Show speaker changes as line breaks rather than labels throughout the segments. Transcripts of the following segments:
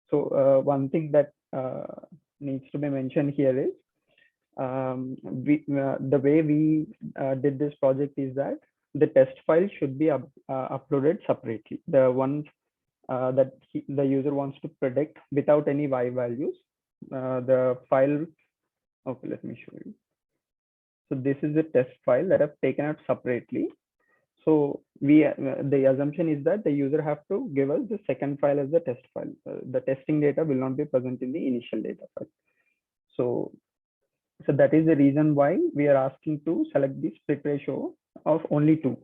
So one thing that needs to be mentioned here is the way we did this project is that the test file should be uploaded separately. The ones that the user wants to predict without any y values, the file. Okay, let me show you. So this is a test file that I've taken out separately. So the assumption is that the user have to give us the second file as the test file. The testing data will not be present in the initial data file. So that is the reason why we are asking to select the split ratio of only two,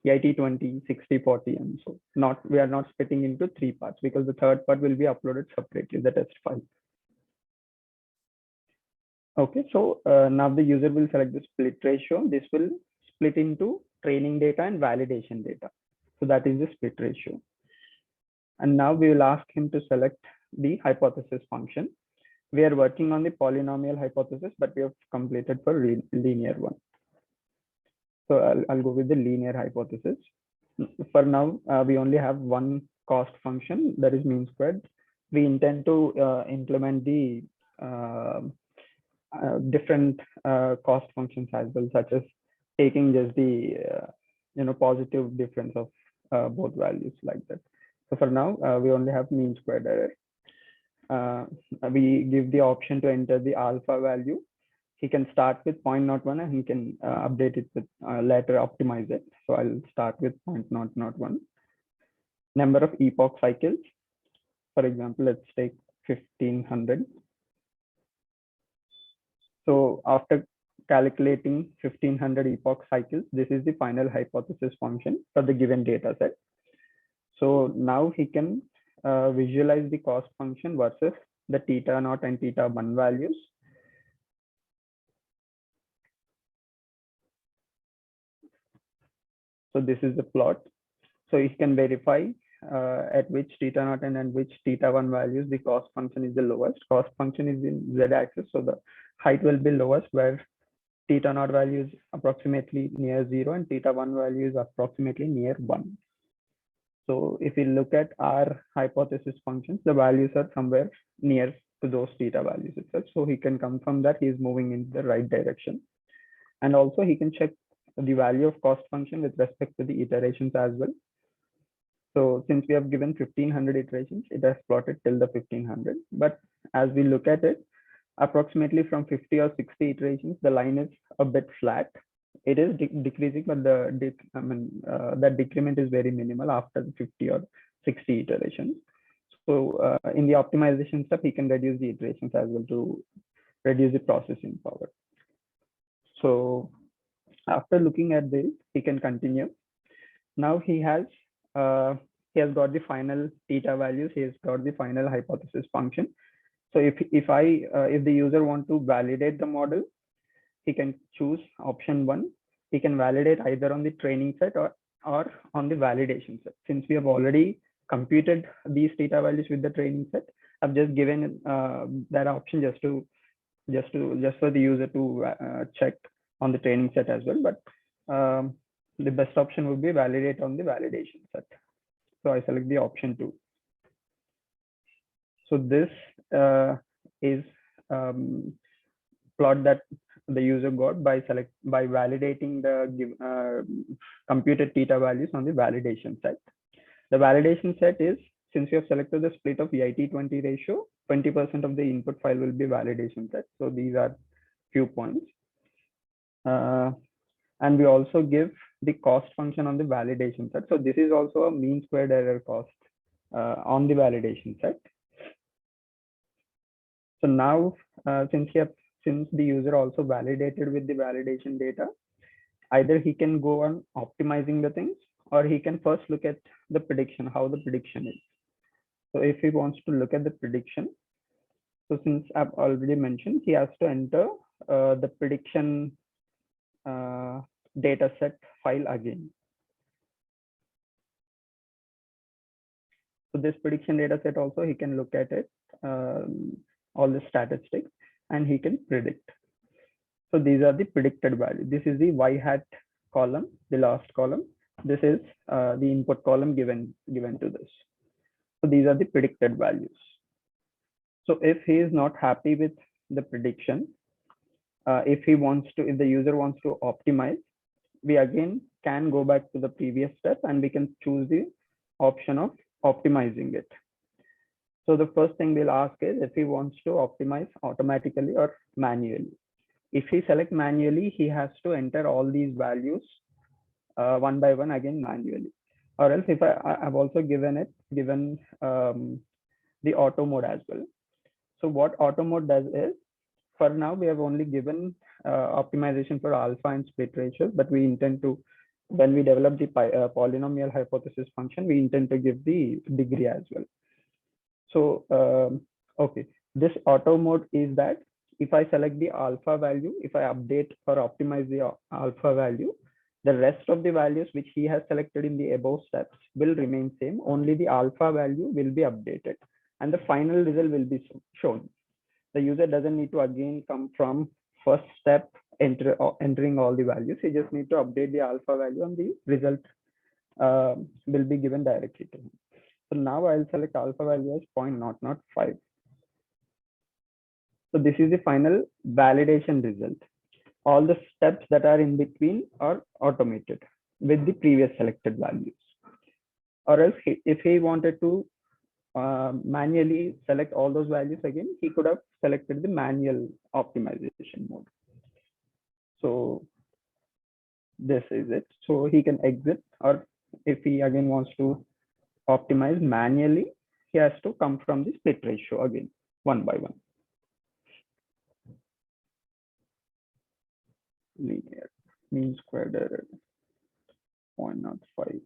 80/20, 60/40, and so we are not splitting into three parts, because the third part will be uploaded separately, the test file. Okay, so now the user will select the split ratio. This will split into training data and validation data. So that is the split ratio. And now we will ask him to select the hypothesis function. We are working on the polynomial hypothesis, but we have completed for linear one. So I'll go with the linear hypothesis. For now, we only have one cost function, that is mean squared. We intend to implement the different cost functions as well, such as taking just the positive difference of both values like that. So for now, we only have mean squared error. We give the option to enter the alpha value. He can start with 0.01 and he can update it with later optimize it. So I'll start with 0.001. Number of epoch cycles. For example, let's take 1500. So after calculating 1500 epoch cycles, this is the final hypothesis function for the given data set. So now he can visualize the cost function versus the theta naught and theta 1 values. So this is the plot. So he can verify at which theta naught and which theta 1 values the cost function is the lowest. Cost function is in z-axis, so the height will be lowest where theta naught value is approximately near 0 and theta 1 value is approximately near 1. So if we look at our hypothesis functions, the values are somewhere near to those theta values itself. So he can confirm that he is moving in the right direction. And also he can check the value of cost function with respect to the iterations as well. So since we have given 1500 iterations, it has plotted till the 1500. But as we look at it, approximately from 50 or 60 iterations, the line is a bit flat. It is decreasing, but that decrement is very minimal after 50 or 60 iterations. So in the optimization step, he can reduce the iterations as well to reduce the processing power. So after looking at this, he can continue. Now he has got the final theta values. He has got the final hypothesis function. So if the user want to validate the model, he can choose option 1. He can validate either on the training set or on the validation set. Since we have already computed these theta values with the training set, I've just given that option just for the user to check on the training set as well. But the best option would be validate on the validation set. So I select the option 2. So this is plot that the user got by validating the computed theta values on the validation set. The validation set is, since we have selected the split of 80/20 ratio, 20% of the input file will be validation set. So these are few points. And we also give the cost function on the validation set. So this is also a mean squared error cost on the validation set. So now, since the user also validated with the validation data, either he can go on optimizing the things, or he can first look at the prediction, how the prediction is. So if he wants to look at the prediction, so since I've already mentioned, he has to enter the prediction data set file again. So this prediction data set also, he can look at it, all the statistics, and he can predict. So these are the predicted values. This is the y hat column, the last column. This is the input column given to this. So these are the predicted values. So if he is not happy with the prediction, if the user wants to optimize, we again can go back to the previous step and we can choose the option of optimizing it. So the first thing we'll ask is if he wants to optimize automatically or manually. If he select manually, he has to enter all these values one by one again manually. Or else if I've also given the auto mode as well. So what auto mode does is, for now we have only given optimization for alpha and split ratios, but we intend to, when we develop the polynomial hypothesis function, we intend to give the degree as well. So okay, this auto mode is that if I select the alpha value, if I update or optimize the alpha value, the rest of the values which he has selected in the above steps will remain same. Only the alpha value will be updated and the final result will be shown. The user doesn't need to again come from first step, entering all the values. He just need to update the alpha value and the result will be given directly to him. So now I'll select alpha value as 0.005. So this is the final validation result. All the steps that are in between are automated with the previous selected values. Or else if he wanted to manually select all those values again, he could have selected the manual optimization mode. So this is it. So he can exit, or if he again wants to optimize manually, he has to come from the split ratio again, one by one. Linear mean squared error 0.05.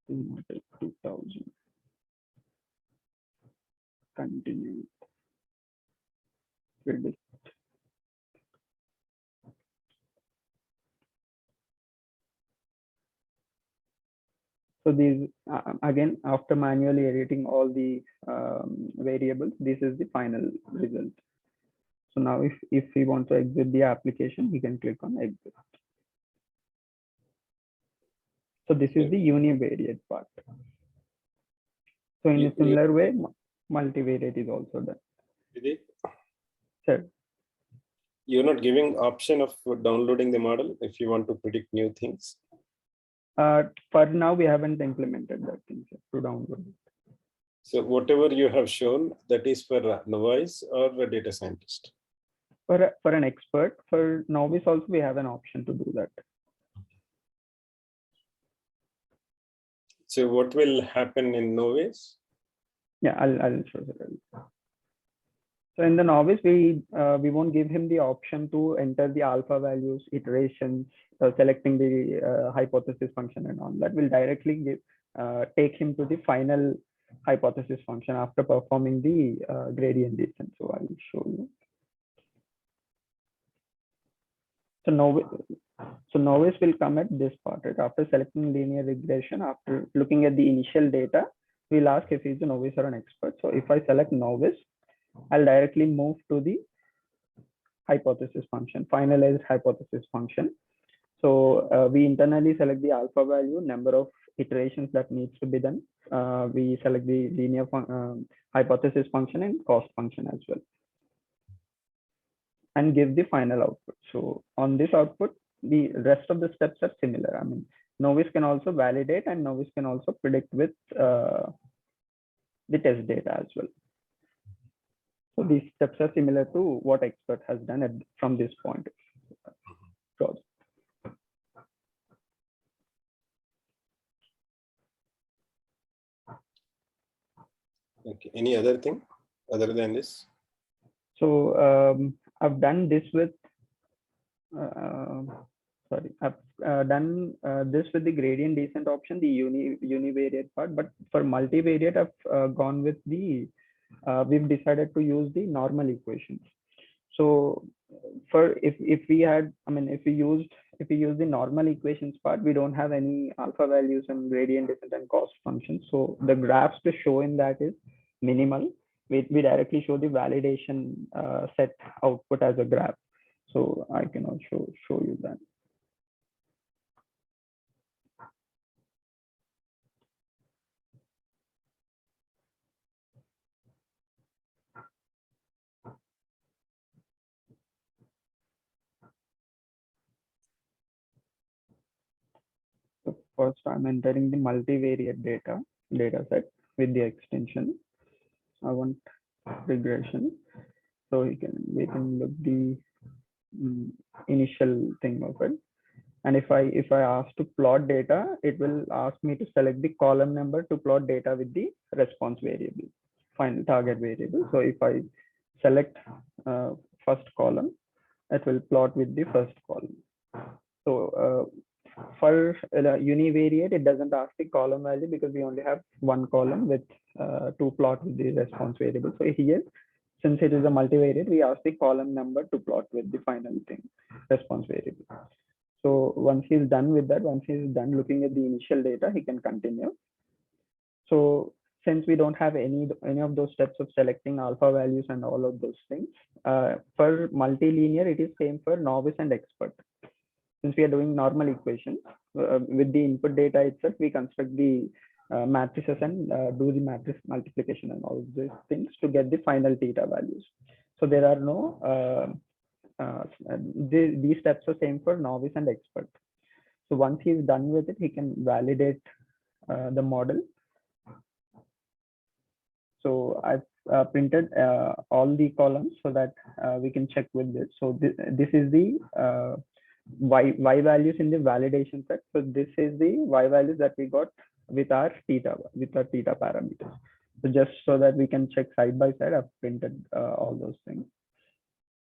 2000. Continue. Predict. So these again, after manually editing all the variables, this is the final result. So now if we want to exit the application, we can click on exit. So this is the univariate part. So in a similar way, multivariate is also done.
Vidit?
Sure.
You're not giving option of downloading the model if you want to predict new things?
For now, we haven't implemented that thing to download it.
So whatever you have shown, that is for a novice or a data scientist?
For an expert. For novice also, we have an option to do that.
So what will happen in novice?
Yeah, I'll show you. So in the novice, we won't give him the option to enter the alpha values, iterations, selecting the hypothesis function and all that. Will directly take him to the final hypothesis function after performing the gradient descent. So I will show you. So novice will come at this part, right? After selecting linear regression, after looking at the initial data, we'll ask if he's a novice or an expert. So if I select novice, I'll directly move to the hypothesis function, finalized hypothesis function. So we internally select the alpha value, number of iterations that needs to be done. We select the linear hypothesis function and cost function as well, and give the final output. So on this output, the rest of the steps are similar. I mean, novice can also validate and novice can also predict with the test data as well. So these steps are similar to what expert has done from this point.
Okay. Any other thing other than this?
So I've done this with, I've done this with the gradient descent option, the univariate part, but for multivariate, I've gone with the, we've decided to use the normal equations. So for if we had, I mean, if we use the normal equations part, we don't have any alpha values and gradient descent and cost functions. So the graphs to show in that is minimal. We directly show the validation set output as a graph. So I can also show you that. first I'm entering the multivariate data set with the extension. I want regression. So we can look the initial thing of it. And if I ask to plot data, it will ask me to select the column number to plot data with the response variable, final target variable. So if I select first column, it will plot with the first column. So for univariate, it doesn't ask the column value because we only have one column with to plot with the response variable. So here, since it is a multivariate, we ask the column number to plot with the final thing, response variable. So once he's done with that, once he's done looking at the initial data, he can continue. So since we don't have any of those steps of selecting alpha values and all of those things, for multilinear, it is same for novice and expert. Since we are doing normal equations, with the input data itself, we construct the matrices and do the matrix multiplication and all of these things to get the final theta values. So there are no these steps are same for novice and expert. So once he's done with it, he can validate the model. So I've printed all the columns so that we can check with this. So this is the y values in the validation set. So this is the y values that we got with our theta parameters. So just so that we can check side by side, I've printed all those things.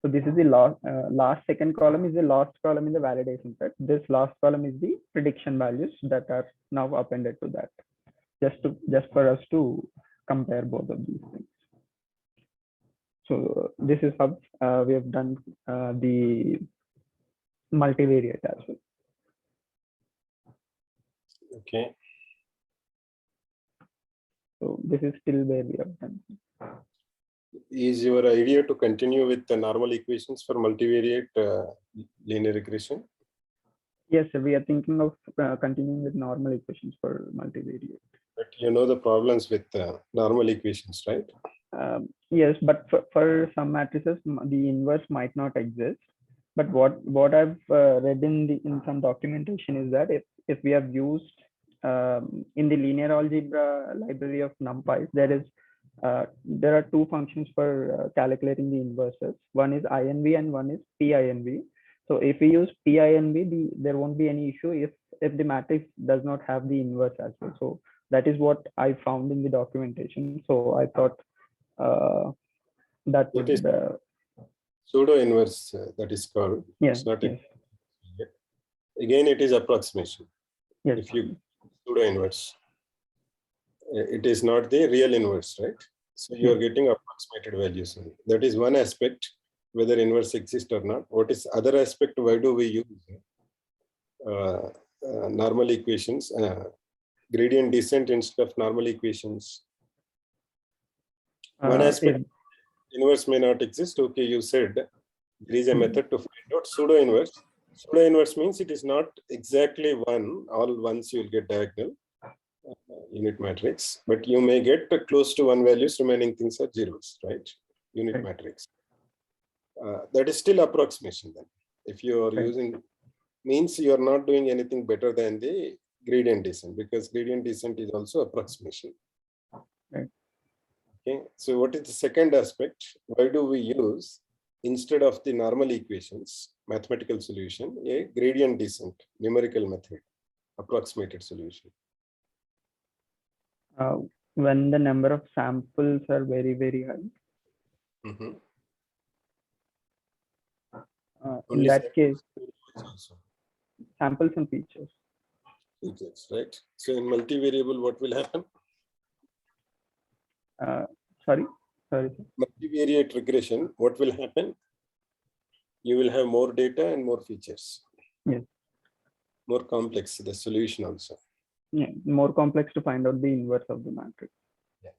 So this is the last second column is the last column in the validation set. This last column is the prediction values that are now appended to that, just for us to compare both of these things. So this is how we have done the multivariate as well.
Okay.
So this is still where we have done.
Is your idea to continue with the normal equations for multivariate linear regression?
Yes, sir, we are thinking of continuing with normal equations for multivariate.
But you know the problems with normal equations, right?
Yes, but for some matrices, the inverse might not exist. But what I've read in some documentation is that if we have used in the linear algebra library of NumPy, there are two functions for calculating the inverses. One is INV and one is PINV. So if we use PINV, there won't be any issue if the matrix does not have the inverse as well. So that is what I found in the documentation. So I thought that would
pseudo inverse that is called.
Yes.
It's not again, it is approximation.
Yes.
If you pseudo inverse, it is not the real inverse, right? So you are getting approximated values. That is one aspect, whether inverse exists or not. What is other aspect? Why do we use normal equations, gradient descent instead of normal equations? One aspect, inverse may not exist. Okay, you said there is a method to find out pseudo inverse. Pseudo inverse means it is not exactly one, all ones you will get diagonal unit matrix, but you may get close to one values, remaining things are zeros, right? Unit matrix. That is still approximation then. If you are using, means you are not doing anything better than the gradient descent, because gradient descent is also approximation. Okay, so what is the second aspect? Why do we use, instead of the normal equations, mathematical solution, a gradient descent numerical method, approximated solution?
When the number of samples are very, very high. In that case, samples and features.
Features, right? So in multivariable, what will happen?
Sorry.
Multivariate regression, what will happen? You will have more data and more features.
Yes.
More complex, the solution also.
Yeah, more complex to find out the inverse of the matrix.
Yeah.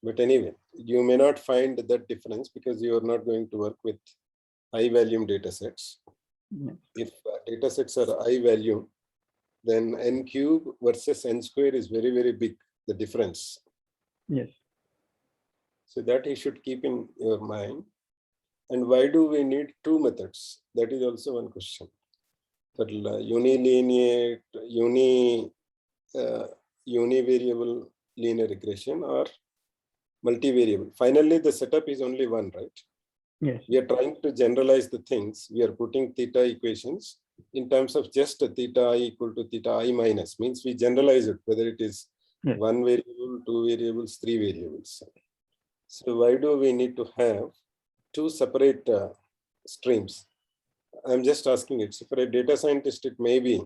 But anyway, you may not find that difference because you are not going to work with high volume data sets.
Yes.
If data sets are high volume, then n cube versus n square is very, very big, the difference.
Yes.
So that you should keep in your mind. And why do we need two methods? That is also one question. unilinear, univariable linear regression or multivariable. Finally, the setup is only one, right?
Yes.
We are trying to generalize the things. We are putting theta equations in terms of just theta I equal to theta I minus, means we generalize it, whether it is
Yes.
one variable, two variables, three variables. So why do we need to have two separate streams? I'm just asking it. So for a data scientist, it may be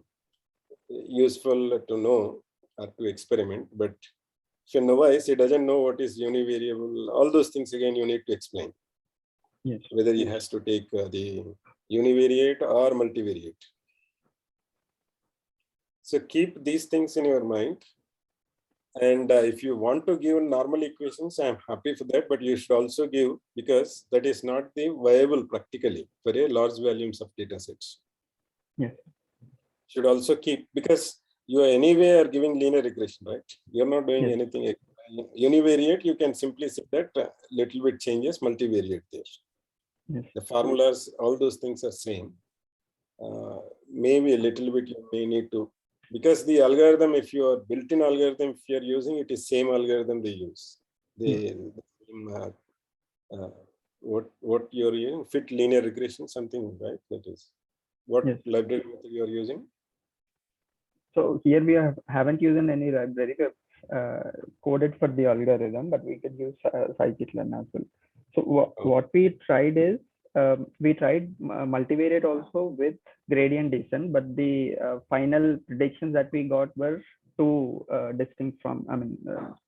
useful to know or to experiment, but if a novice, he doesn't know what is univariable, all those things again you need to explain.
Yes.
Whether he has to take the univariate or multivariate. So keep these things in your mind. And if you want to give normal equations, I'm happy for that, but you should also give, because that is not the viable practically for a large volumes of data sets.
Yes.
Should also keep, because you anyway are giving linear regression, right? You're not doing
Yes.
anything. Univariate, you can simply say that little bit changes, multivariate there.
Yes.
The formulas, all those things are same. Maybe a little bit you may need to, because the algorithm, if you are built-in algorithm, if you are using it, is same algorithm they use. What you're using, fit linear regression, something, right? That is what
Yes.
library method you are using.
So here we haven't used any library. We have coded for the algorithm, but we could use scikit-learn as well. So what we tried is, we tried multivariate also with gradient descent, but the final predictions that we got were too distinct from,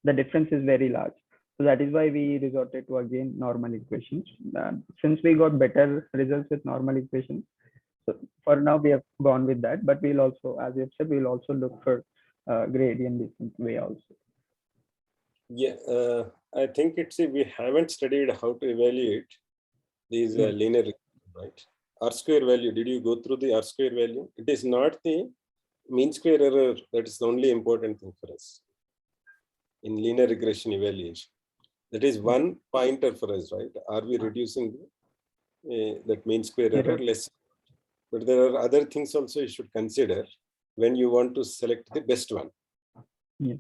the difference is very large. So that is why we resorted to again normal equations. Since we got better results with normal equations, so for now we have gone with that, but we'll also, as you said, we'll also look for gradient descent way also.
Yeah, I think we haven't studied how to evaluate these linear, right? R-square value. Did you go through the R-square value? It is not the mean square error that is the only important thing for us in linear regression evaluation. That is one pointer for us, right? Are we reducing that mean square error less? But there are other things also you should consider when you want to select the best one.
Yes.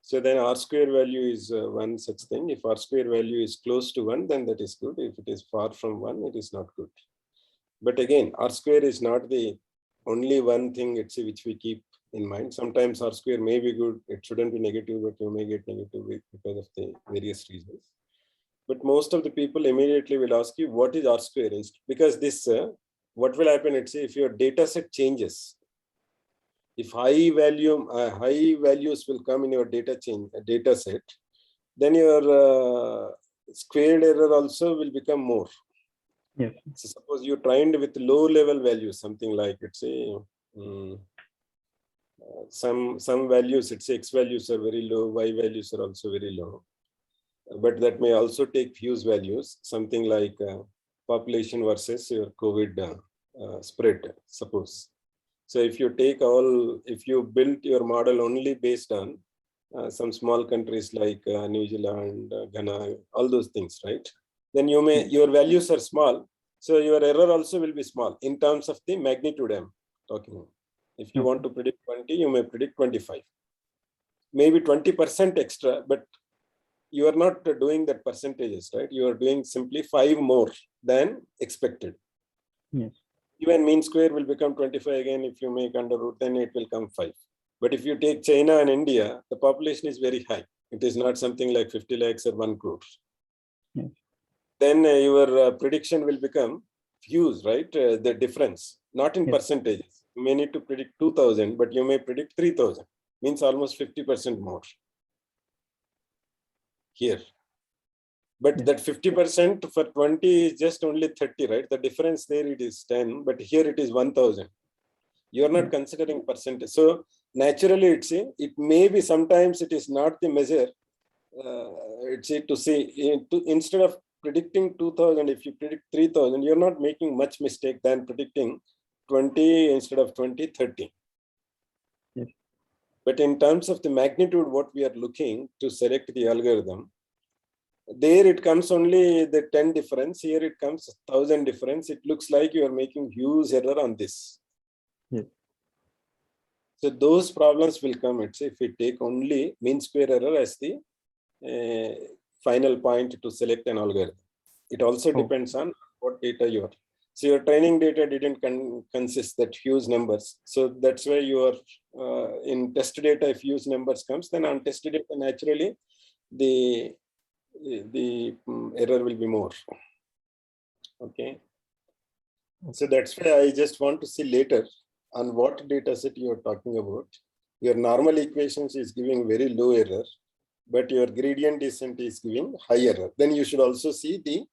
So then R-square value is one such thing. If R-square value is close to 1, then that is good. If it is far from 1, it is not good. But again, R-square is not the only one thing which we keep in mind. Sometimes R-square may be good. It shouldn't be negative, but you may get negative because of the various reasons. But most of the people immediately will ask you, what is R-square? Because this, what will happen, if your data set changes, if high values will come in your data set, then your squared error also will become more.
Yes.
So suppose you trained with low level values, something like some values, X values are very low, Y values are also very low. But that may also take fuse values, something like population versus your COVID spread, suppose. So if you if you built your model only based on some small countries like New Zealand, Ghana, all those things, right? Then your values are small. So your error also will be small in terms of the magnitude I'm talking about. If you want to predict 20, you may predict 25. Maybe 20% extra, but you are not doing that percentages, right? You are doing simply 5 more than expected.
Yes.
Even mean square will become 25 again. If you make under root, then it will come 5. But if you take China and India, the population is very high. It is not something like 50 lakhs or 1 crore.
Yes.
Then your prediction will become fuse, right? The difference, not in percentages. You may need to predict 2,000, but you may predict 3,000. Means almost 50% more here. But that 50% for 20 is just only 30, right? The difference there, it is 10, but here it is 1,000. You are not considering percentage. So naturally, it may be sometimes it is not the measure. To say, instead of predicting 2,000, if you predict 3,000, you're not making much mistake than predicting 20 instead of 20, 30.
Yes.
But in terms of the magnitude, what we are looking to select the algorithm, there it comes only the 10 difference. Here it comes 1,000 difference. It looks like you are making huge error on this.
Yes.
So those problems will come. It's if we take only mean square error as the final point to select an algorithm. It also depends on what data you are. So your training data didn't consist that huge numbers. So that's why you are in test data. If huge numbers comes, then on test data naturally the error will be more. Okay. So that's why I just want to see later on what data set you are talking about. Your normal equations is giving very low error, but your gradient descent is giving high error. Then you should also see the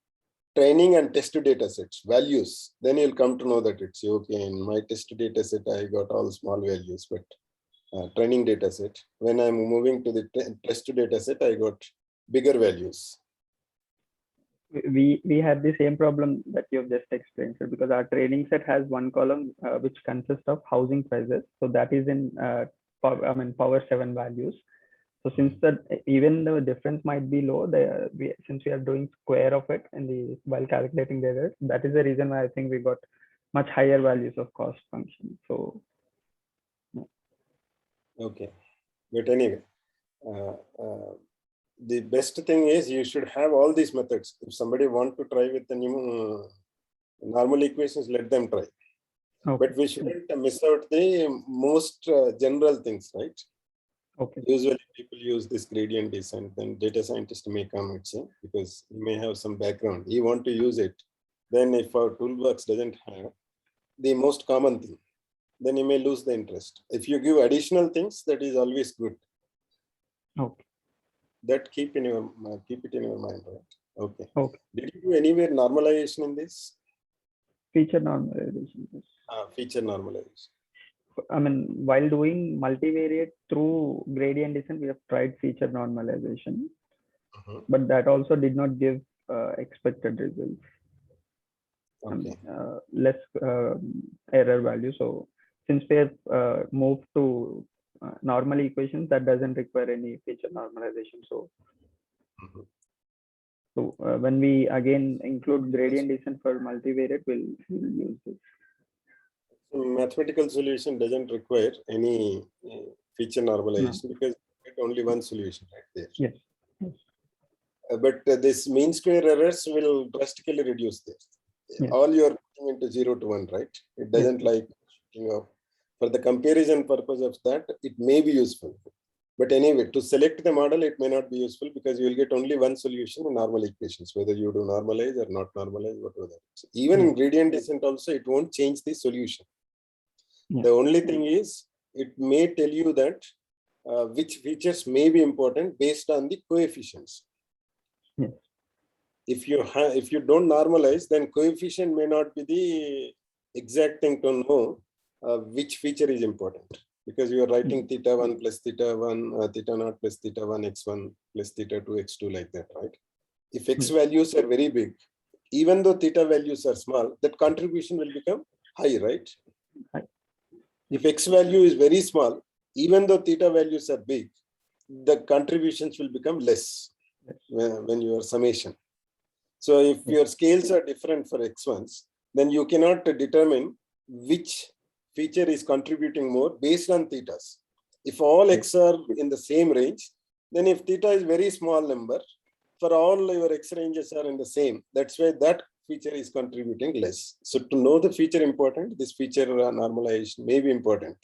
training and test data sets values. Then you'll come to know that it's okay. In my test data set, I got all small values, but training data set, when I'm moving to the test data set, I got bigger values.
We had the same problem that you have just explained, sir, because our training set has one column which consists of housing prices. So that is in power 7 values. So since even the difference might be low, since we are doing square of it while calculating the errors, that is the reason why I think we got much higher values of cost function. So
okay, but anyway, the best thing is you should have all these methods. If somebody want to try with the new normal equations, let them try. Okay. But we shouldn't miss out the most general things, right?
Okay.
Usually people use this gradient descent, then data scientist may come and say, because he may have some background, he want to use it. Then if our toolbox doesn't have the most common thing, then he may lose the interest. If you give additional things, that is always good.
Okay.
That keep it in your mind, right? Okay.
Okay.
Did you do anywhere normalization in this?
Feature normalization.
Feature normalization.
I mean, while doing multivariate through gradient descent, we have tried feature normalization, but that also did not give expected results.
Okay.
Less error value. So since we have moved to normal equations, that doesn't require any feature normalization. So, when we again include gradient descent for multivariate, we'll use this.
Mathematical solution doesn't require any feature normalization because you get only one solution right there.
Yes.
But this mean square errors will drastically reduce this. Yes. All you're putting into 0 to 1, right? It doesn't like, for the comparison purpose of that, it may be useful. But anyway, to select the model, it may not be useful because you will get only one solution in normal equations, whether you do normalize or not normalize, whatever. So even in gradient descent also, it won't change the solution. The only thing is, it may tell you that which features may be important based on the coefficients. If you don't normalize, then coefficient may not be the exact thing to know which feature is important, because you are writing theta 1 plus theta 1, theta naught plus theta 1, x1 plus theta 2, x2 like that, right? If x values are very big, even though theta values are small, that contribution will become high, right? If x value is very small, even though theta values are big, the contributions will become less when you are summation. So if your scales are different for x1s, then you cannot determine which feature is contributing more based on thetas. If all x are in the same range, then if theta is very small number, for all your x ranges are in the same. That's why that feature is contributing less. So to know the feature important, this feature normalization may be important.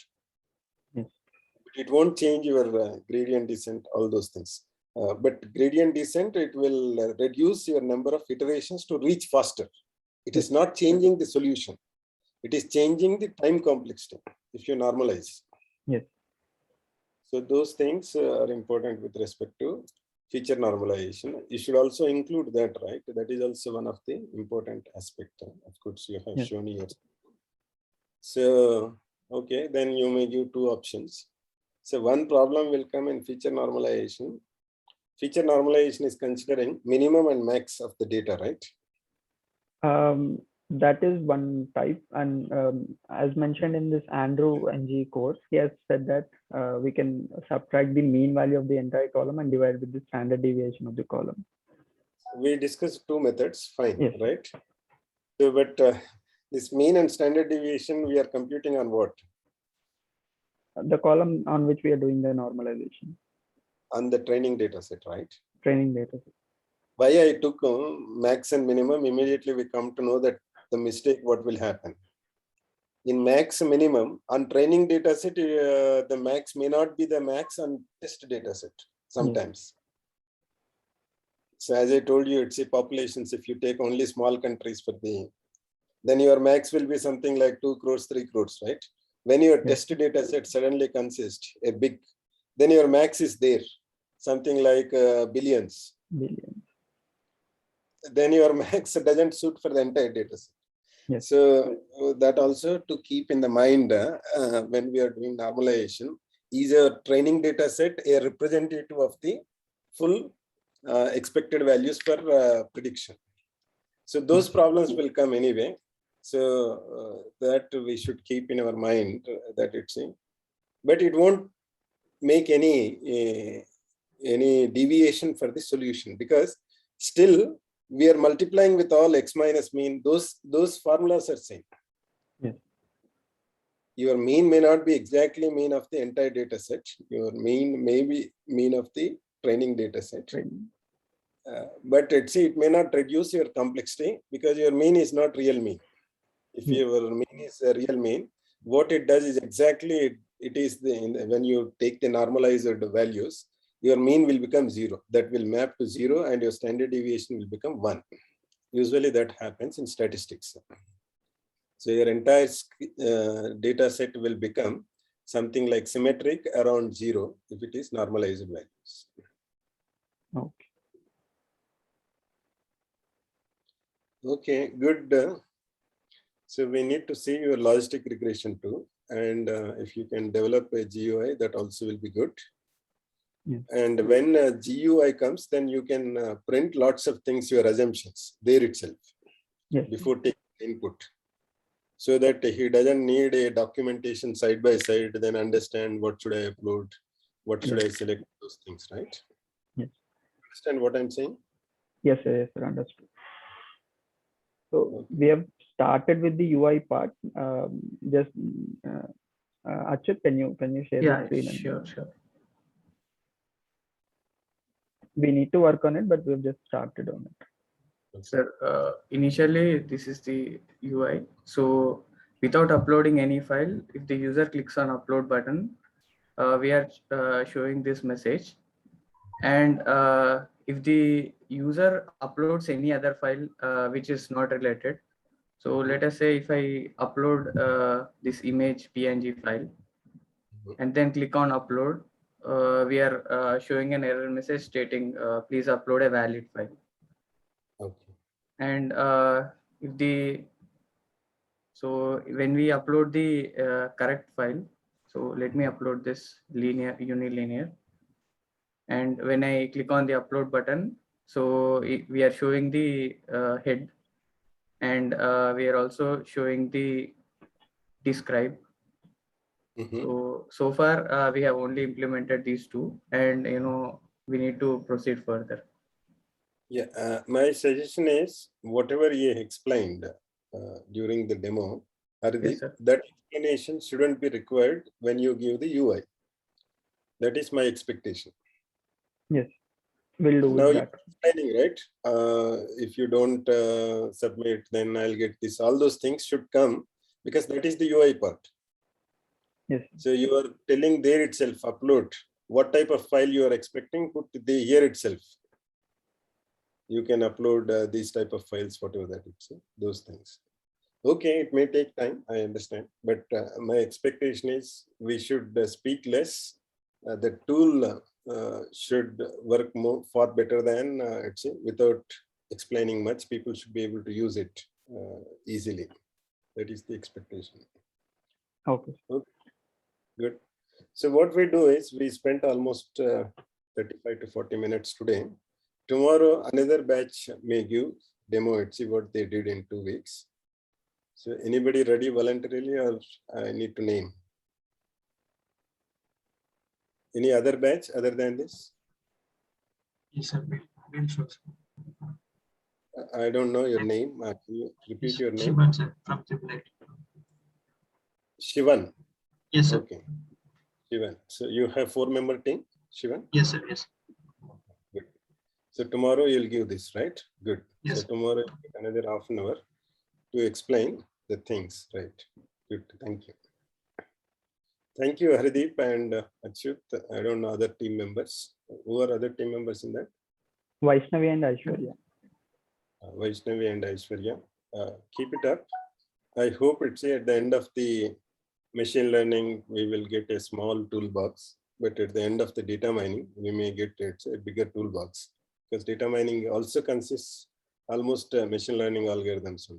But it won't change your gradient descent, all those things. But gradient descent, it will reduce your number of iterations to reach faster. It is not changing the solution. It is changing the time complexity if you normalize.
Yes.
So those things are important with respect to feature normalization. You should also include that, right? That is also one of the important aspects. Of course, you have shown here. So, okay, then you may give two options. So one problem will come in feature normalization. Feature normalization is considering minimum and max of the data, right?
That is one type, and as mentioned in this Andrew NG course, he has said that we can subtract the mean value of the entire column and divide with the standard deviation of the column.
We discussed two methods, fine, right? So, but This mean and standard deviation we are computing on what?
The column on which we are doing the normalization,
On the training data set, right?
training data set.
Why I took max and minimum, immediately we come to know that the mistake, what will happen. In max minimum, on training data set, the max may not be the max on test data set sometimes. So as I told you, it's a populations. If you take only small countries for then your max will be something like 2 crores, 3 crores, right? When your test data set suddenly consists a big, then your max is there, something like billions. Then your max doesn't suit for the entire data set.
Yes.
So that also to keep in the mind when we are doing normalization, is a training data set a representative of the full expected values for prediction. So those problems will come anyway. So that we should keep in our mind that it's in, but it won't make any deviation for the solution, because still we are multiplying with all x minus mean. Those formulas are same.
Yes.
Your mean may not be exactly mean of the entire data set. Your mean may be mean of the training data set. But it may not reduce your complexity, because your mean is not real mean. If your mean is a real mean, what it does is exactly it is when you take the normalized values, your mean will become 0. That will map to 0, and your standard deviation will become 1. Usually that happens in statistics. So your entire data set will become something like symmetric around 0 if it is normalized values.
Okay.
Okay, good. So we need to see your logistic regression too. And if you can develop a GUI, that also will be good.
Yes.
And when GUI comes, then you can print lots of things, your assumptions there itself, before taking input. So that he doesn't need a documentation side by side, then understand what should I upload, what should I select, those things, right?
Yes.
Understand what I'm saying?
Yes, sir, understood. So we have started with the UI part. Achyut, can you share the screen?
Sure.
We need to work on it, but we've just started on it.
Sir, initially this is the UI. So without uploading any file, if the user clicks on upload button, we are showing this message. And if the user uploads any other file which is not related, so let us say if I upload this image PNG file and then click on upload, we are showing an error message stating please upload a valid file.
Okay.
And so when we upload the correct file, so let me upload this unilinear. And when I click on the upload button, so we are showing the head, and we are also showing the describe. So far we have only implemented these two, and we need to proceed further.
Yeah, my suggestion is whatever you explained during the demo, Hardeep, that explanation shouldn't be required when you give the UI. That is my expectation.
Yes, we'll do
now
that.
You're explaining, right? If you don't submit, then I'll get this. All those things should come, because that is the UI part.
Yes.
So you are telling there itself, upload. What type of file you are expecting, put the here itself. You can upload these type of files, whatever that is, those things. Okay, it may take time, I understand. But my expectation is we should speak less. The tool should work far better than without explaining much. People should be able to use it easily. That is the expectation.
Okay.
Good. So what we do is we spent almost 35 to 40 minutes today. Tomorrow, another batch may give demo and see what they did in 2 weeks. So anybody ready voluntarily, or I need to name? Any other batch other than this?
Yes, sir.
I don't know your name. Can you repeat your name?
Shivan, sir, from AAA.
Shivan.
Yes, sir.
Okay. Shivan. So you have 4-member team, Shivan?
Yes, sir. Yes.
Good. So tomorrow you'll give this, right? Good.
Yes.
So tomorrow another half an hour to explain the things, right? Good. Thank you. Thank you, Harideep and Achyut. I don't know other team members. Who are other team members in that?
Vaishnavi and Aishwarya.
Vaishnavi and Aishwarya. Keep it up. I hope it's at the end of the machine learning, we will get a small toolbox, but at the end of the data mining, we may get a bigger toolbox, because data mining also consists almost machine learning algorithms.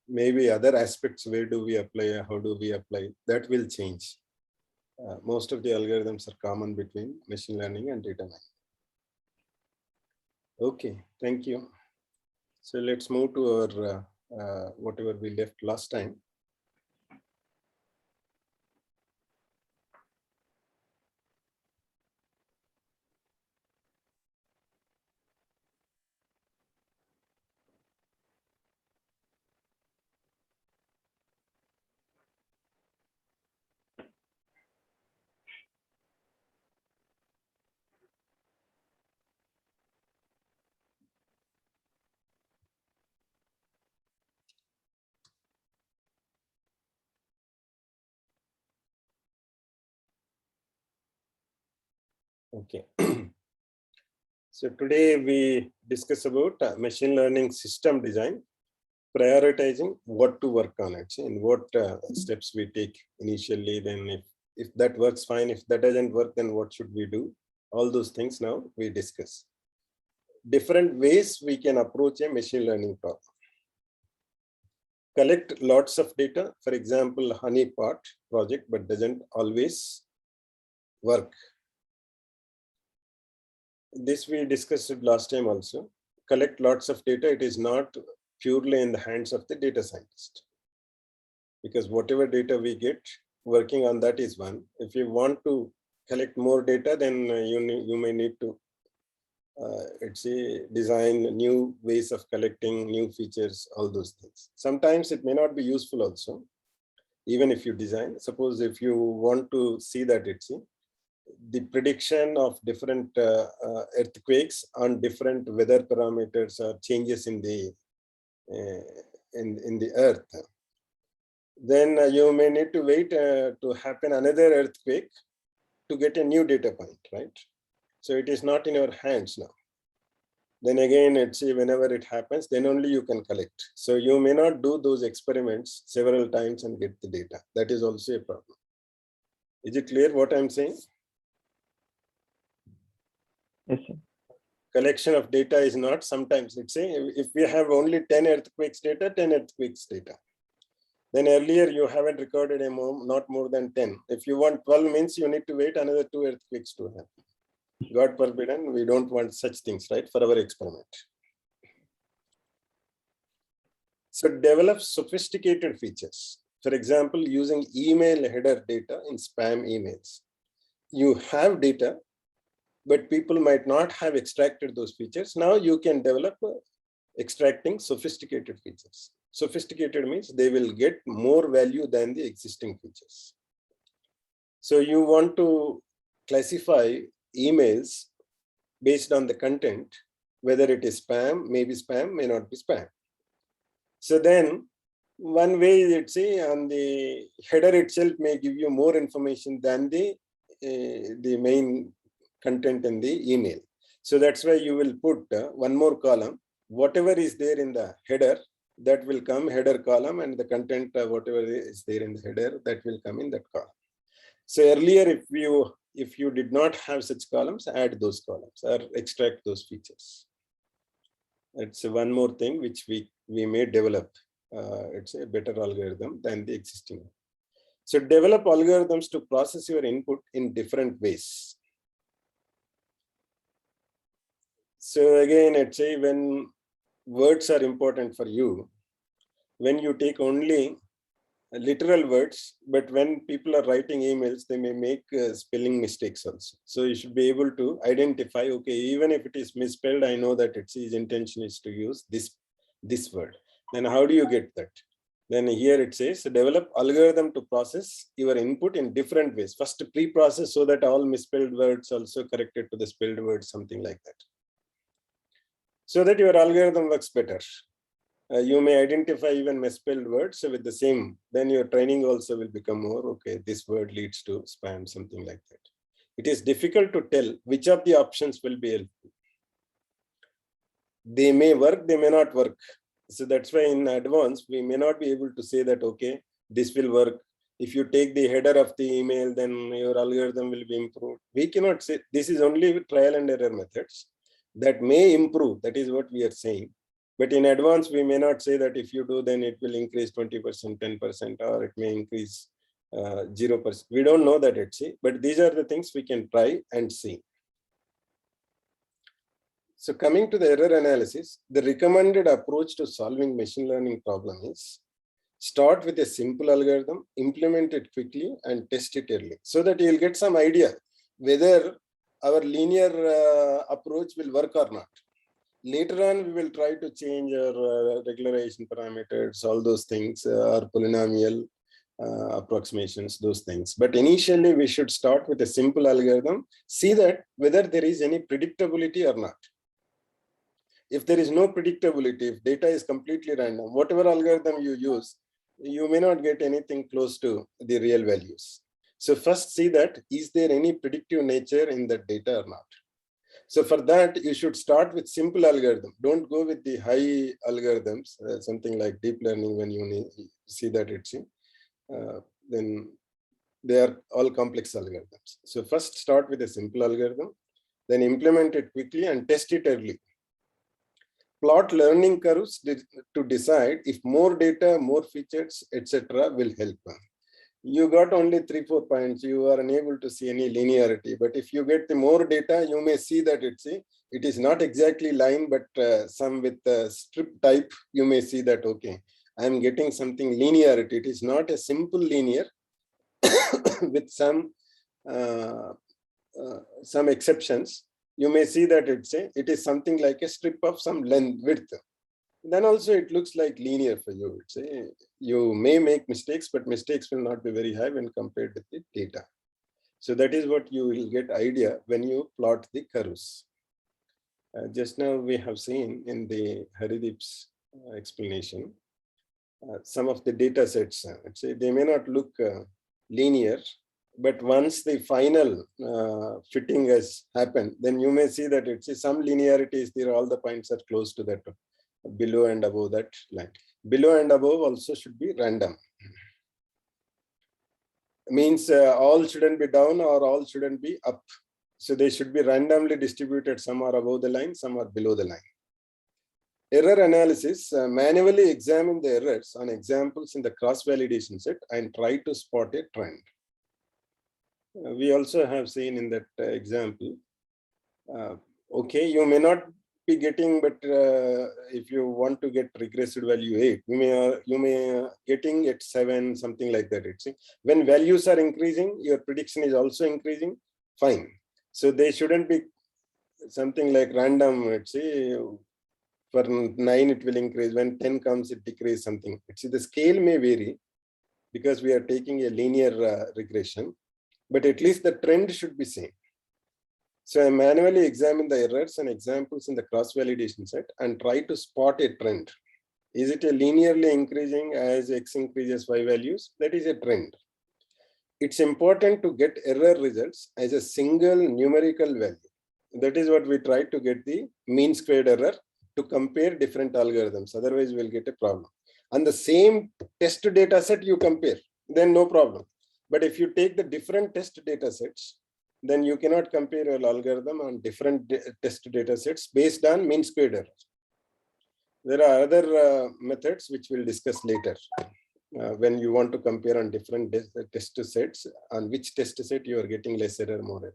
Maybe other aspects, where do we apply, how do we apply, that will change. Most of the algorithms are common between machine learning and data mining. Okay, thank you. So let's move to our whatever we left last time. Okay. So today we discuss about machine learning system design, prioritizing what to work on it, in what steps we take initially, then if that works fine, if that doesn't work, then what should we do? All those things now we discuss. Different ways we can approach a machine learning problem. Collect lots of data, for example, honeypot project, but doesn't always work. This we discussed it last time also. Collect lots of data. It is not purely in the hands of the data scientist, because whatever data we get, working on that is one. If you want to collect more data, then you may need to design new ways of collecting, new features, all those things. Sometimes it may not be useful also, even if you design. Suppose if you want to see that the prediction of different earthquakes on different weather parameters or changes in the earth, then you may need to wait to happen another earthquake to get a new data point, right? So it is not in your hands now. Then again, whenever it happens, then only you can collect. So you may not do those experiments several times and get the data. That is also a problem. Is it clear what I'm saying?
Yes, sir.
Collection of data is not sometimes, if we have only 10 earthquakes data, 10 earthquakes data. Then earlier you haven't recorded not more than 10. If you want 12 means you need to wait another 2 earthquakes to happen. God forbidden, we don't want such things, right, for our experiment. So develop sophisticated features. For example, using email header data in spam emails. You have data, but people might not have extracted those features. Now you can develop extracting sophisticated features. Sophisticated means they will get more value than the existing features. So you want to classify emails based on the content, whether it is spam, maybe spam, may not be spam. So then one way, on the header itself may give you more information than the main content in the email. So that's why you will put one more column. Whatever is there in the header, that will come header column, and the content, whatever is there in the header, that will come in that column. So earlier, if you did not have such columns, add those columns or extract those features. It's one more thing which we may develop. It's a better algorithm than the existing one. So develop algorithms to process your input in different ways. So again, when words are important for you, when you take only literal words, but when people are writing emails, they may make spelling mistakes also. So you should be able to identify, okay, even if it is misspelled, I know that his intention is to use this word. Then how do you get that? Then here it says, develop algorithm to process your input in different ways. First pre-process so that all misspelled words also corrected to the spelled words, something like that. So that your algorithm works better. You may identify even misspelled words with the same, then your training also will become more, okay, this word leads to spam, something like that. It is difficult to tell which of the options will be helpful. They may work, they may not work. So that's why in advance, we may not be able to say that, okay, this will work. If you take the header of the email, then your algorithm will be improved. We cannot say, this is only trial and error methods that may improve. That is what we are saying. But in advance, we may not say that if you do, then it will increase 20%, 10%, or it may increase 0%. We don't know that yet, see, but these are the things we can try and see. So coming to the error analysis, the recommended approach to solving machine learning problem is start with a simple algorithm, implement it quickly and test it early so that you'll get some idea whether our linear approach will work or not. Later on, we will try to change our regularization parameters, all those things, our polynomial approximations, those things. But initially, we should start with a simple algorithm, see that whether there is any predictability or not. If there is no predictability, if data is completely random, whatever algorithm you use, you may not get anything close to the real values. So first see that, is there any predictive nature in that data or not? So for that, you should start with simple algorithm. Don't go with the high algorithms, something like deep learning when you see that it's then they are all complex algorithms. So first start with a simple algorithm, then implement it quickly and test it early. Plot learning curves to decide if more data, more features, etc. will help. You got only 3-4 points, you are unable to see any linearity. But if you get the more data, you may see that it is not exactly line, but some with strip type, you may see that, okay, I am getting something linearity. It is not a simple linear with some exceptions. You may see that it is something like a strip of some length width. Then also it looks like linear for you. You may make mistakes, but mistakes will not be very high when compared with the data. So that is what you will get idea when you plot the curves. Just now we have seen in the Harideep's explanation, some of the data sets, they may not look linear, but once the final fitting has happened, then you may see that some linearity is there, all the points are close to that. Below and above that line. Below and above also should be random. Means all shouldn't be down or all shouldn't be up. So they should be randomly distributed. Some are above the line, some are below the line. Error analysis, manually examine the errors on examples in the cross-validation set and try to spot a trend. We also have seen in that example, okay, you may not be getting, but if you want to get regressive value 8, you may getting at 7, something like that. When values are increasing, your prediction is also increasing, fine. So they shouldn't be something like random. For 9 it will increase, when 10 comes it decreases something. The scale may vary because we are taking a linear regression, but at least the trend should be same. So I manually examine the errors and examples in the cross-validation set and try to spot a trend. Is it a linearly increasing as X increases Y values? That is a trend. It's important to get error results as a single numerical value. That is what we try to get the mean squared error to compare different algorithms. Otherwise, we'll get a problem. On the same test data set you compare, then no problem. But if you take the different test data sets, then you cannot compare your algorithm on different test data sets based on mean squared error. There are other methods which we'll discuss later. When you want to compare on different test sets, on which test set you are getting less error, more error.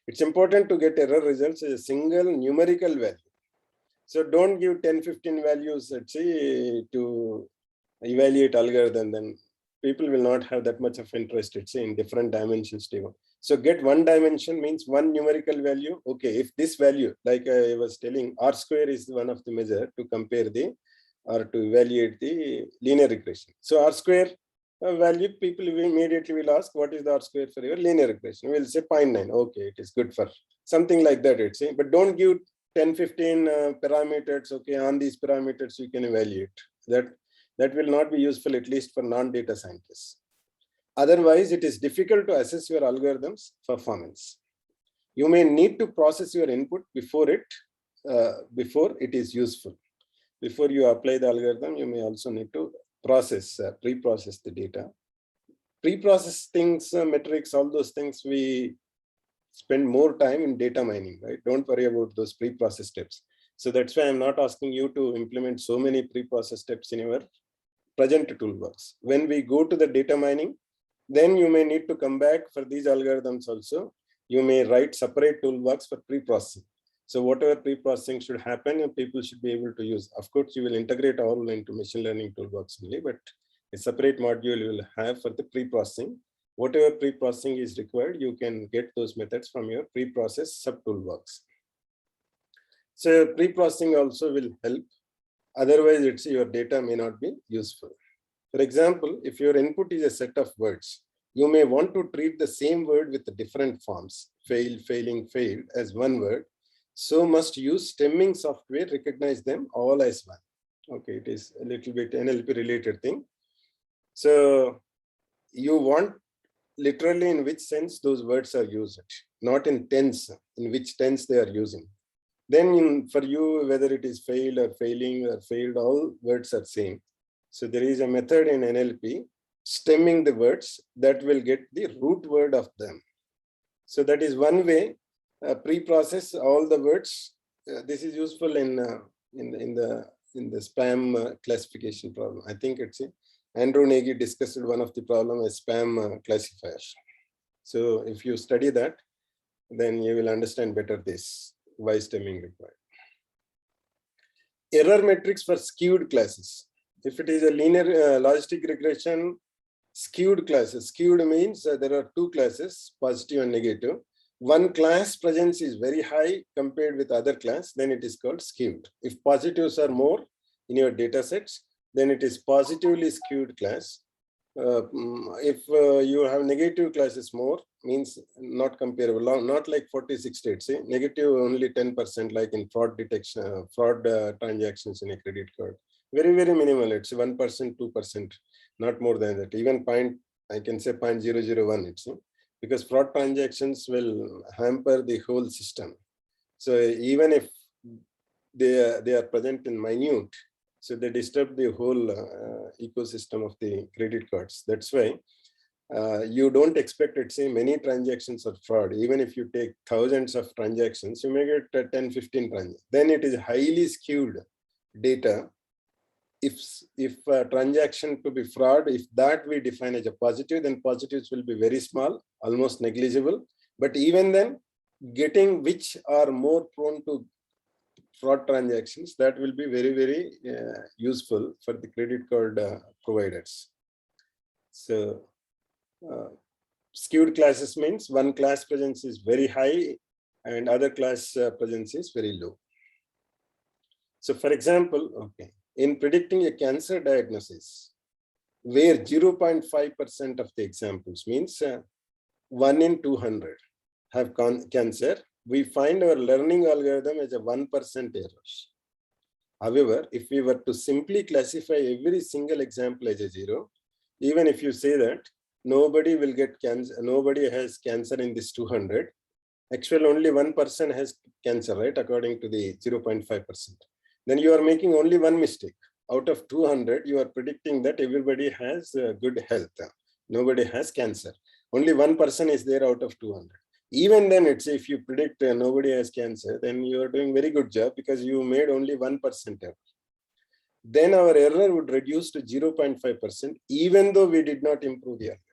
It's important to get error results as a single numerical value. So don't give 10, 15 values, let's say, to evaluate algorithm. Then people will not have that much of interest, let's say, in different dimensions table. So get one dimension means one numerical value. Okay, if this value, like I was telling, R square is one of the measure to compare the or to evaluate the linear regression. So R square value, people will immediately will ask, what is the R square for your linear regression? We'll say 0.9. Okay, it is good for something like that, let's say, but don't give 10, 15 parameters. Okay, on these parameters you can evaluate. That will not be useful, at least for non-data scientists. Otherwise, it is difficult to assess your algorithm's performance. You may need to process your input before it is useful. Before you apply the algorithm, you may also need to pre-process the data. Pre-process things, metrics, all those things, we spend more time in data mining, right? Don't worry about those pre-process steps. So that's why I'm not asking you to implement so many pre-process steps in your present toolbox. When we go to the data mining, then you may need to come back for these algorithms also. You may write separate toolbox for pre-processing. So whatever pre-processing should happen, people should be able to use. Of course, you will integrate all into machine learning toolbox only, but a separate module you will have for the pre-processing. Whatever pre-processing is required, you can get those methods from your pre-process sub-toolbox. So pre-processing also will help. Otherwise, it's your data may not be useful. For example, if your input is a set of words, you may want to treat the same word with different forms, fail, failing, failed, as one word. So must use stemming software, recognize them all as one. Okay, it is a little bit NLP related thing. So you want literally in which sense those words are used, not in tense, in which tense they are using. Then for you, whether it is failed or failing or failed, all words are same. So there is a method in NLP, stemming the words, that will get the root word of them. So that is one way, pre-process all the words. This is useful in the spam classification problem. I think it's Andrew Nagy discussed one of the problem as spam classifiers. So if you study that, then you will understand better this, why stemming required. Error metrics for skewed classes. If it is a linear logistic regression, skewed classes. Skewed means there are two classes, positive and negative. One class presence is very high compared with other class, then it is called skewed. If positives are more in your data sets, then it is positively skewed class. If you have negative classes more, means not comparable, not like 40-60, say negative only 10%, like in fraud detection, fraud transactions in a credit card. Very, very minimal. It's 1%, 2%, not more than that. Even I can say 0.001. It's because fraud transactions will hamper the whole system. So even if they are present in minute, so they disturb the whole ecosystem of the credit cards. That's why you don't expect, let's say, many transactions of fraud. Even if you take thousands of transactions, you may get 10, 15 transactions. Then it is highly skewed data. If a transaction to be fraud, if that we define as a positive, then positives will be very small, almost negligible. But even then, getting which are more prone to fraud transactions, that will be very, very useful for the credit card providers. So skewed classes means one class presence is very high and other class presence is very low. So for example, okay, in predicting a cancer diagnosis, where 0.5% of the examples means 1 in 200 have cancer, we find our learning algorithm as a 1% errors. However, if we were to simply classify every single example as a 0, even if you say that nobody will get cancer, nobody has cancer in this 200, actually only 1% has cancer, right? According to the 0.5%. Then you are making only one mistake. Out of 200, you are predicting that everybody has good health. Nobody has cancer. Only 1% is there out of 200. Even then, it's if you predict nobody has cancer, then you are doing very good job because you made only 1% error. Then our error would reduce to 0.5%, even though we did not improve the algorithm.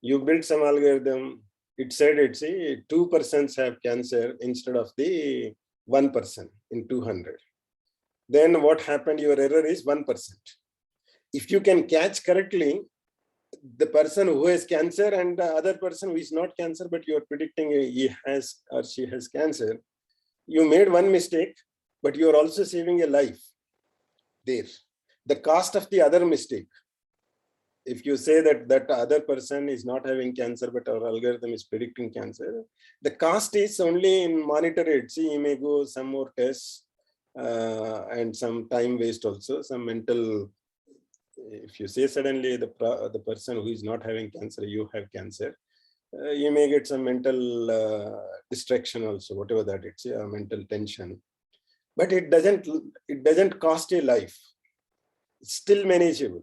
You built some algorithm, it said it's 2% have cancer instead of the 1% in 200. Then what happened? Your error is 1%. If you can catch correctly, the person who has cancer and the other person who is not cancer, but you are predicting he has or she has cancer. You made one mistake, but you are also saving a life there. The cost of the other mistake, if you say that that other person is not having cancer, but our algorithm is predicting cancer, the cost is only in monetary. See, you may go some more tests and some time waste also, some mental. If you say suddenly the person who is not having cancer, you have cancer, you may get some mental distraction also, whatever that it's, mental tension. But it doesn't cost a life. It's still manageable,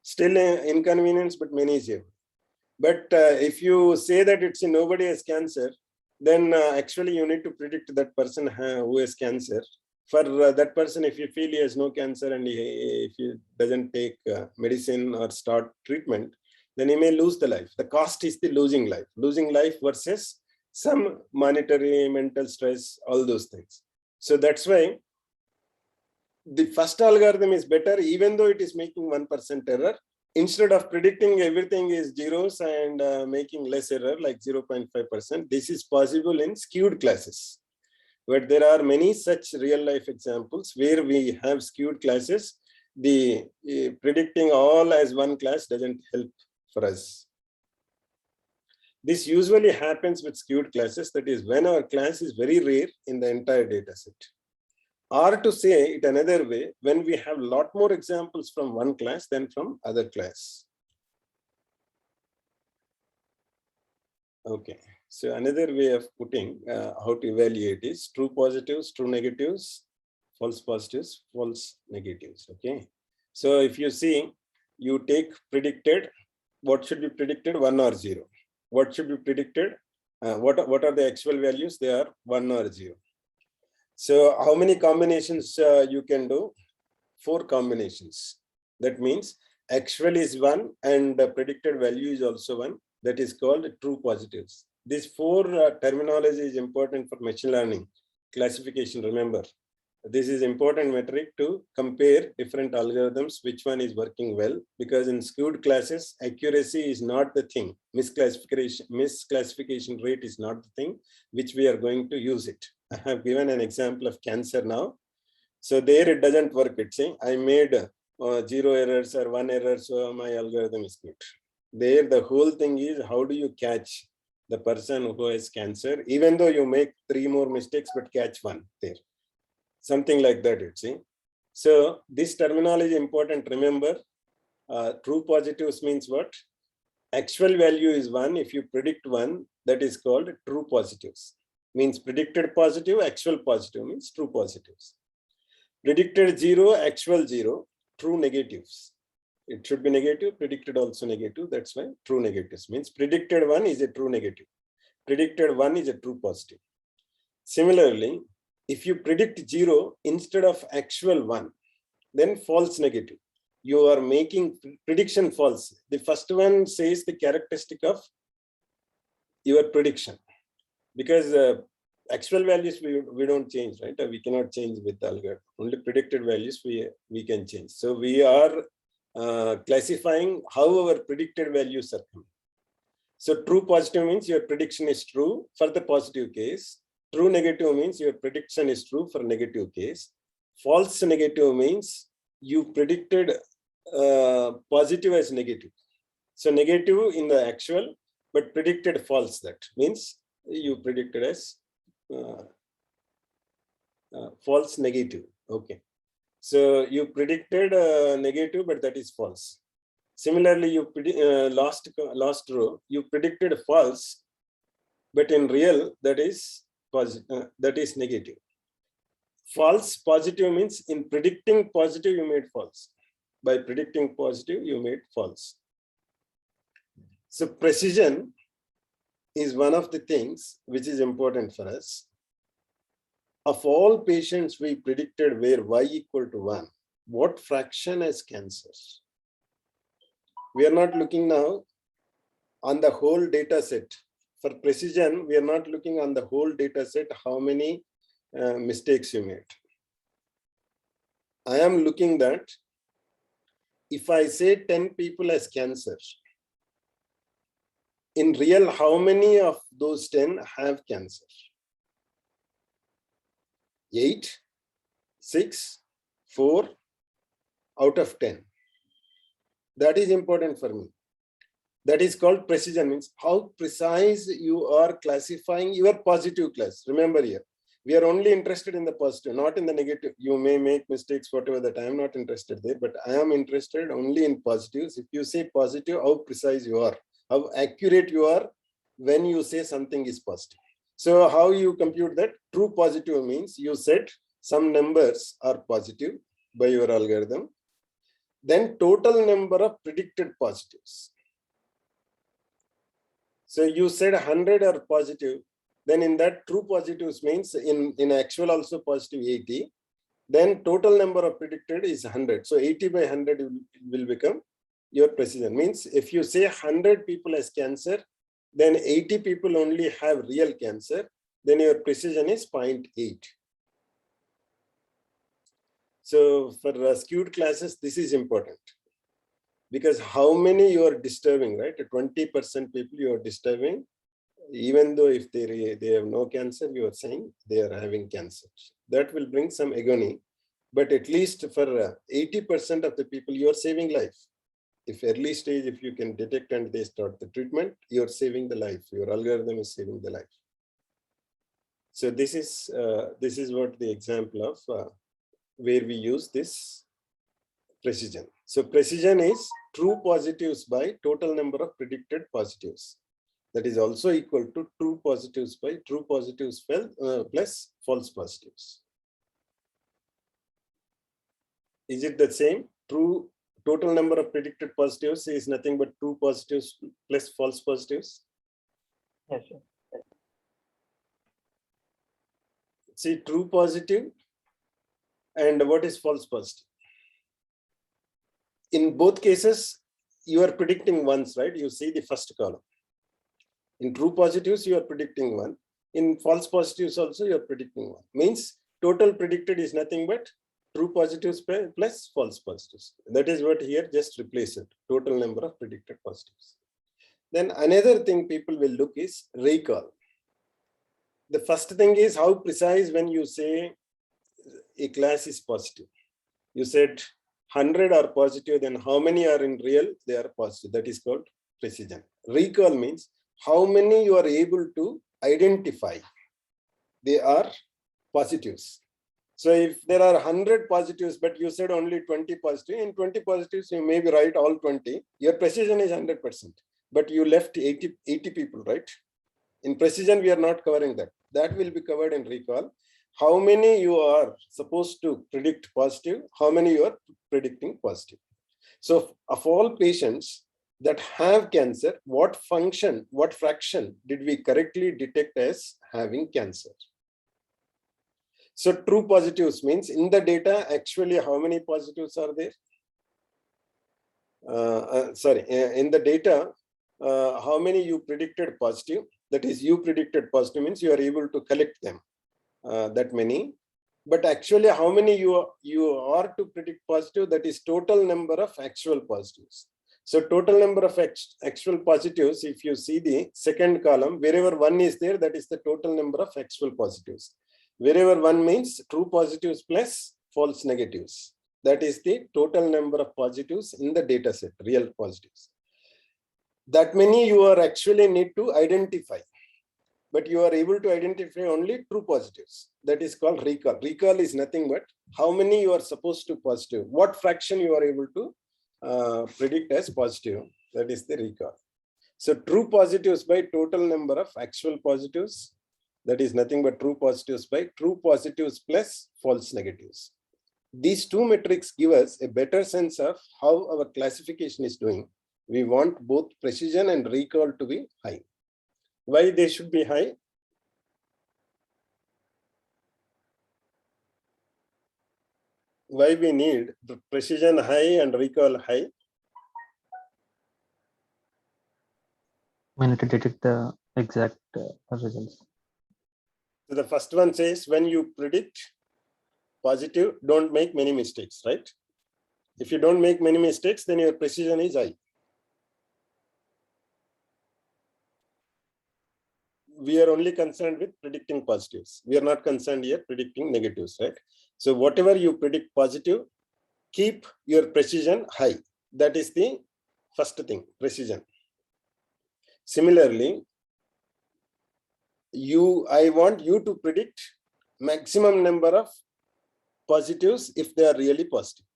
still inconvenience, but manageable. But if you say that it's nobody has cancer, then actually you need to predict that person who has cancer. For that person, if you feel he has no cancer and if he doesn't take medicine or start treatment, then he may lose the life. The cost is the losing life versus some monetary, mental stress, all those things. So that's why the first algorithm is better, even though it is making 1% error. Instead of predicting everything is zeros and making less error like 0.5%, this is possible in skewed classes. But there are many such real life examples where we have skewed classes. The predicting all as one class doesn't help for us. This usually happens with skewed classes, that is when our class is very rare in the entire data set. Or to say it another way, when we have a lot more examples from one class than from other class. Okay, so another way of putting how to evaluate is true positives, true negatives, false positives, false negatives. Okay, so if you see, you take predicted, what should be predicted, 1 or 0. What should be predicted? What are the actual values? They are 1 or 0. So how many combinations you can do? 4 combinations. That means actual is 1 and the predicted value is also 1. That is called true positives. These 4 terminology is important for machine learning classification. Remember, this is important metric to compare different algorithms, which one is working well, because in skewed classes, accuracy is not the thing. Misclassification rate is not the thing which we are going to use it. I have given an example of cancer now. So there it doesn't work. It's saying I made 0 errors or 1 error, so my algorithm is good. There the whole thing is, how do you catch the person who has cancer, even though you make 3 more mistakes, but catch 1 there. Something like that, you see. So this terminology is important. Remember, true positives means what? Actual value is 1. If you predict 1, that is called true positives. Means predicted positive, actual positive means true positives. Predicted 0, actual 0, true negatives. It should be negative, predicted also negative. That's why true negatives means predicted 1 is a true negative. Predicted 1 is a true positive. Similarly, if you predict 0 instead of actual 1, then false negative. You are making prediction false. The first one says the characteristic of your prediction, because actual values we don't change, right? We cannot change with the algorithm. Only predicted values we can change. So we are classifying how our predicted values are coming. So true positive means your prediction is true for the positive case. True negative means your prediction is true for negative case. False negative means you predicted positive as negative. So negative in the actual, but predicted false. That means you predicted as false negative. Okay. So you predicted negative, but that is false. Similarly, you last row, you predicted false, but in real that is positive, that is negative. False positive means in predicting positive you made false. By predicting positive you made false. So precision is one of the things which is important for us. Of all patients we predicted where y equal to 1, what fraction has cancer? We are not looking now on the whole data set. For precision, we are not looking on the whole data set how many mistakes you made. I am looking that if I say 10 people has cancer, in real, how many of those 10 have cancer? 8, 6, 4 out of 10. That is important for me. That is called precision, means how precise you are classifying your positive class. Remember here, we are only interested in the positive, not in the negative. You may make mistakes, whatever that I am not interested there, but I am interested only in positives. If you say positive, how precise you are, how accurate you are when you say something is positive. So how you compute that? True positive means you said some numbers are positive by your algorithm. Then total number of predicted positives. So you said 100 are positive. Then in that true positives means in actual also positive 80. Then total number of predicted is 100. So 80 by 100 will become your precision. Means if you say 100 people has cancer, then 80 people only have real cancer, then your precision is 0.8. So for skewed classes, this is important. Because how many you are disturbing, right? 20% people you are disturbing, even though if they have no cancer, you are saying they are having cancer. That will bring some agony. But at least for 80% of the people, you are saving life. If early stage, if you can detect and they start the treatment, you are saving the life. Your algorithm is saving the life. So this is what the example of where we use this precision. So precision is true positives by total number of predicted positives. That is also equal to true positives by true positives plus false positives. Is it the same? True total number of predicted positives is nothing but true positives plus false positives.
Yes, sir.
See, true positive and what is false positive? In both cases, you are predicting ones, right? You see the first column. In true positives, you are predicting 1. In false positives also, you are predicting 1. Means total predicted is nothing but true positives plus false positives. That is what here just replace it. Total number of predicted positives. Then another thing people will look is recall. The first thing is how precise when you say a class is positive. You said 100 are positive, then how many are in real? They are positive. That is called precision. Recall means how many you are able to identify. They are positives. So if there are 100 positives, but you said only 20 positive, in 20 positives, you maybe write all 20. Your precision is 100%, but you left 80 people, right? In precision, we are not covering that. That will be covered in recall. How many you are supposed to predict positive, how many you are predicting positive. So of all patients that have cancer, what fraction did we correctly detect as having cancer? So true positives means in the data, actually how many positives are there? In the data, how many you predicted positive? That is, you predicted positive means you are able to collect them, that many. But actually, how many you are to predict positive? That is total number of actual positives. So total number of actual positives, if you see the second column, wherever 1 is there, that is the total number of actual positives. Wherever 1 means true positives plus false negatives. That is the total number of positives in the data set, real positives. That many you are actually need to identify. But you are able to identify only true positives. That is called recall. Recall is nothing but how many you are supposed to positive. What fraction you are able to predict as positive. That is the recall. So true positives by total number of actual positives. That is nothing but true positives by true positives plus false negatives. These two metrics give us a better sense of how our classification is doing. We want both precision and recall to be high. Why they should be high? Why we need the precision high and recall high?
We need to detect the exact results.
So the first one says when you predict positive, don't make many mistakes, right? If you don't make many mistakes, then your precision is high. we are only concerned with predicting positives. We are not concerned here predicting negatives, right? So whatever you predict positive, keep your precision high. That is the first thing, precision. Similarly, I want you to predict maximum number of positives if they are really positive.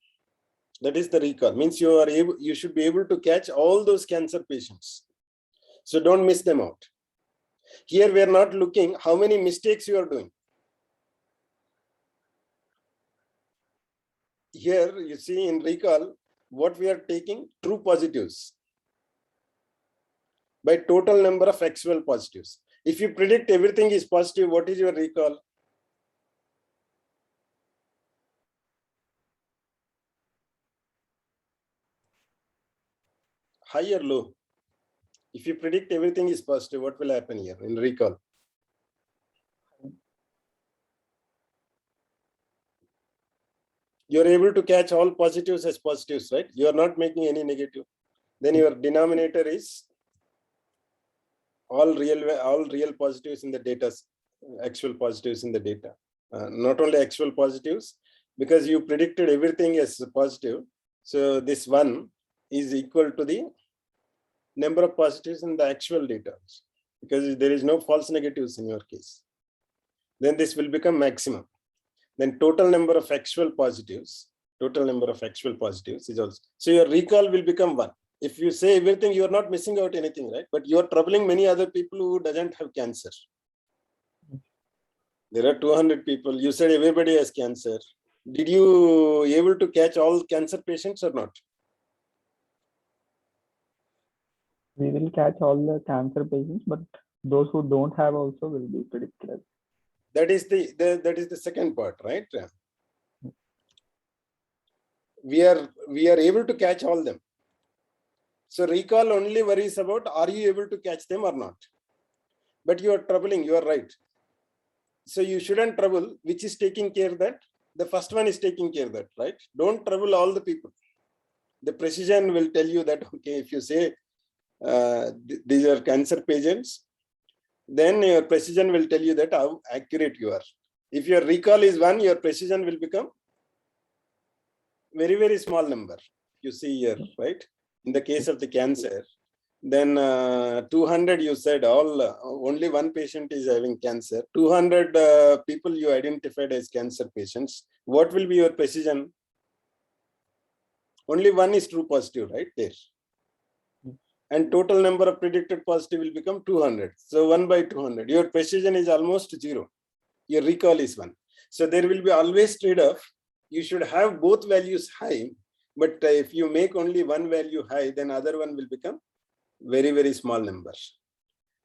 That is the recall. Means you should be able to catch all those cancer patients. So don't miss them out. Here we are not looking how many mistakes you are doing. Here you see in recall, what we are taking, true positives by total number of actual positives. If you predict everything is positive, what is your recall? High or low? If you predict everything is positive, what will happen here in recall? You're able to catch all positives as positives, right? You are not making any negative. Then your denominator is all real positives in the data, actual positives in the data. Not only actual positives, because you predicted everything as positive. So this one is equal to the number of positives in the actual data, because there is no false negatives in your case. Then this will become maximum. Then total number of actual positives is also. So your recall will become 1. If you say everything, you are not missing out anything, right? But you are troubling many other people who doesn't have cancer. There are 200 people. You said everybody has cancer. Did you able to catch all cancer patients or not?
We will catch all the cancer patients, but those who don't have also will be predicted.
That is the second part, right? We are able to catch all them. So recall only worries about are you able to catch them or not. But you are troubling, you are right. So you shouldn't trouble which is taking care of that. The first one is taking care of that, right? Don't trouble all the people. The precision will tell you that, okay, if you say these are cancer patients, then your precision will tell you that how accurate you are. If your recall is 1, your precision will become very, very small number. You see here, right? In the case of the cancer, then 200 you said only one patient is having cancer. 200 people you identified as cancer patients. What will be your precision? Only one is true positive, right there. And total number of predicted positive will become 200. So 1 by 200. Your precision is almost 0. Your recall is 1. So there will be always trade-off. You should have both values high, but if you make only one value high, then other one will become very, very small numbers.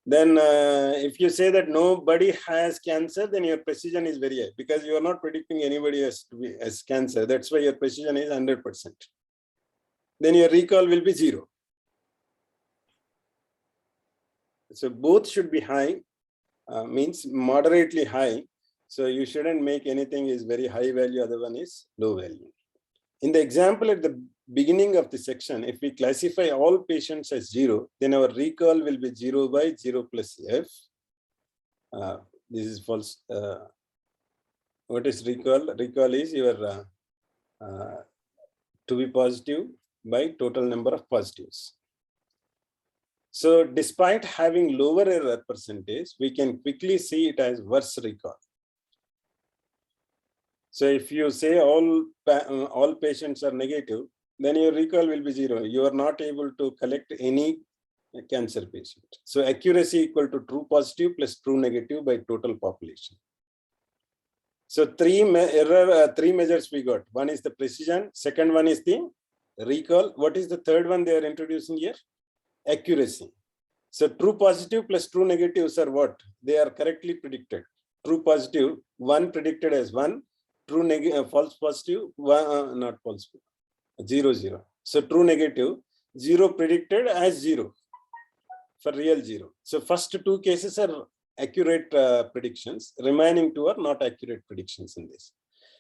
Then if you say that nobody has cancer, then your precision is very high because you are not predicting anybody as cancer. That's why your precision is 100%. Then your recall will be 0. So both should be high, means moderately high. So you shouldn't make anything is very high value, other one is low value. In the example at the beginning of the section, if we classify all patients as 0, then our recall will be 0 by 0 plus f. This is false. What is recall? Recall is your to be positive by total number of positives. So despite having lower error percentage, we can quickly see it as worse recall. So if you say all patients are negative, then your recall will be 0. You are not able to collect any cancer patient. So accuracy equal to true positive plus true negative by total population. So three measures we got. One is the precision. Second one is the recall. What is the third one they are introducing here? Accuracy. So true positive plus true negatives are what? They are correctly predicted. True positive, 1 predicted as 1. True negative, false positive, 1, not false, 0, 0. So true negative, 0 predicted as 0 for real 0. So first 2 cases are accurate predictions. Remaining 2 are not accurate predictions in this.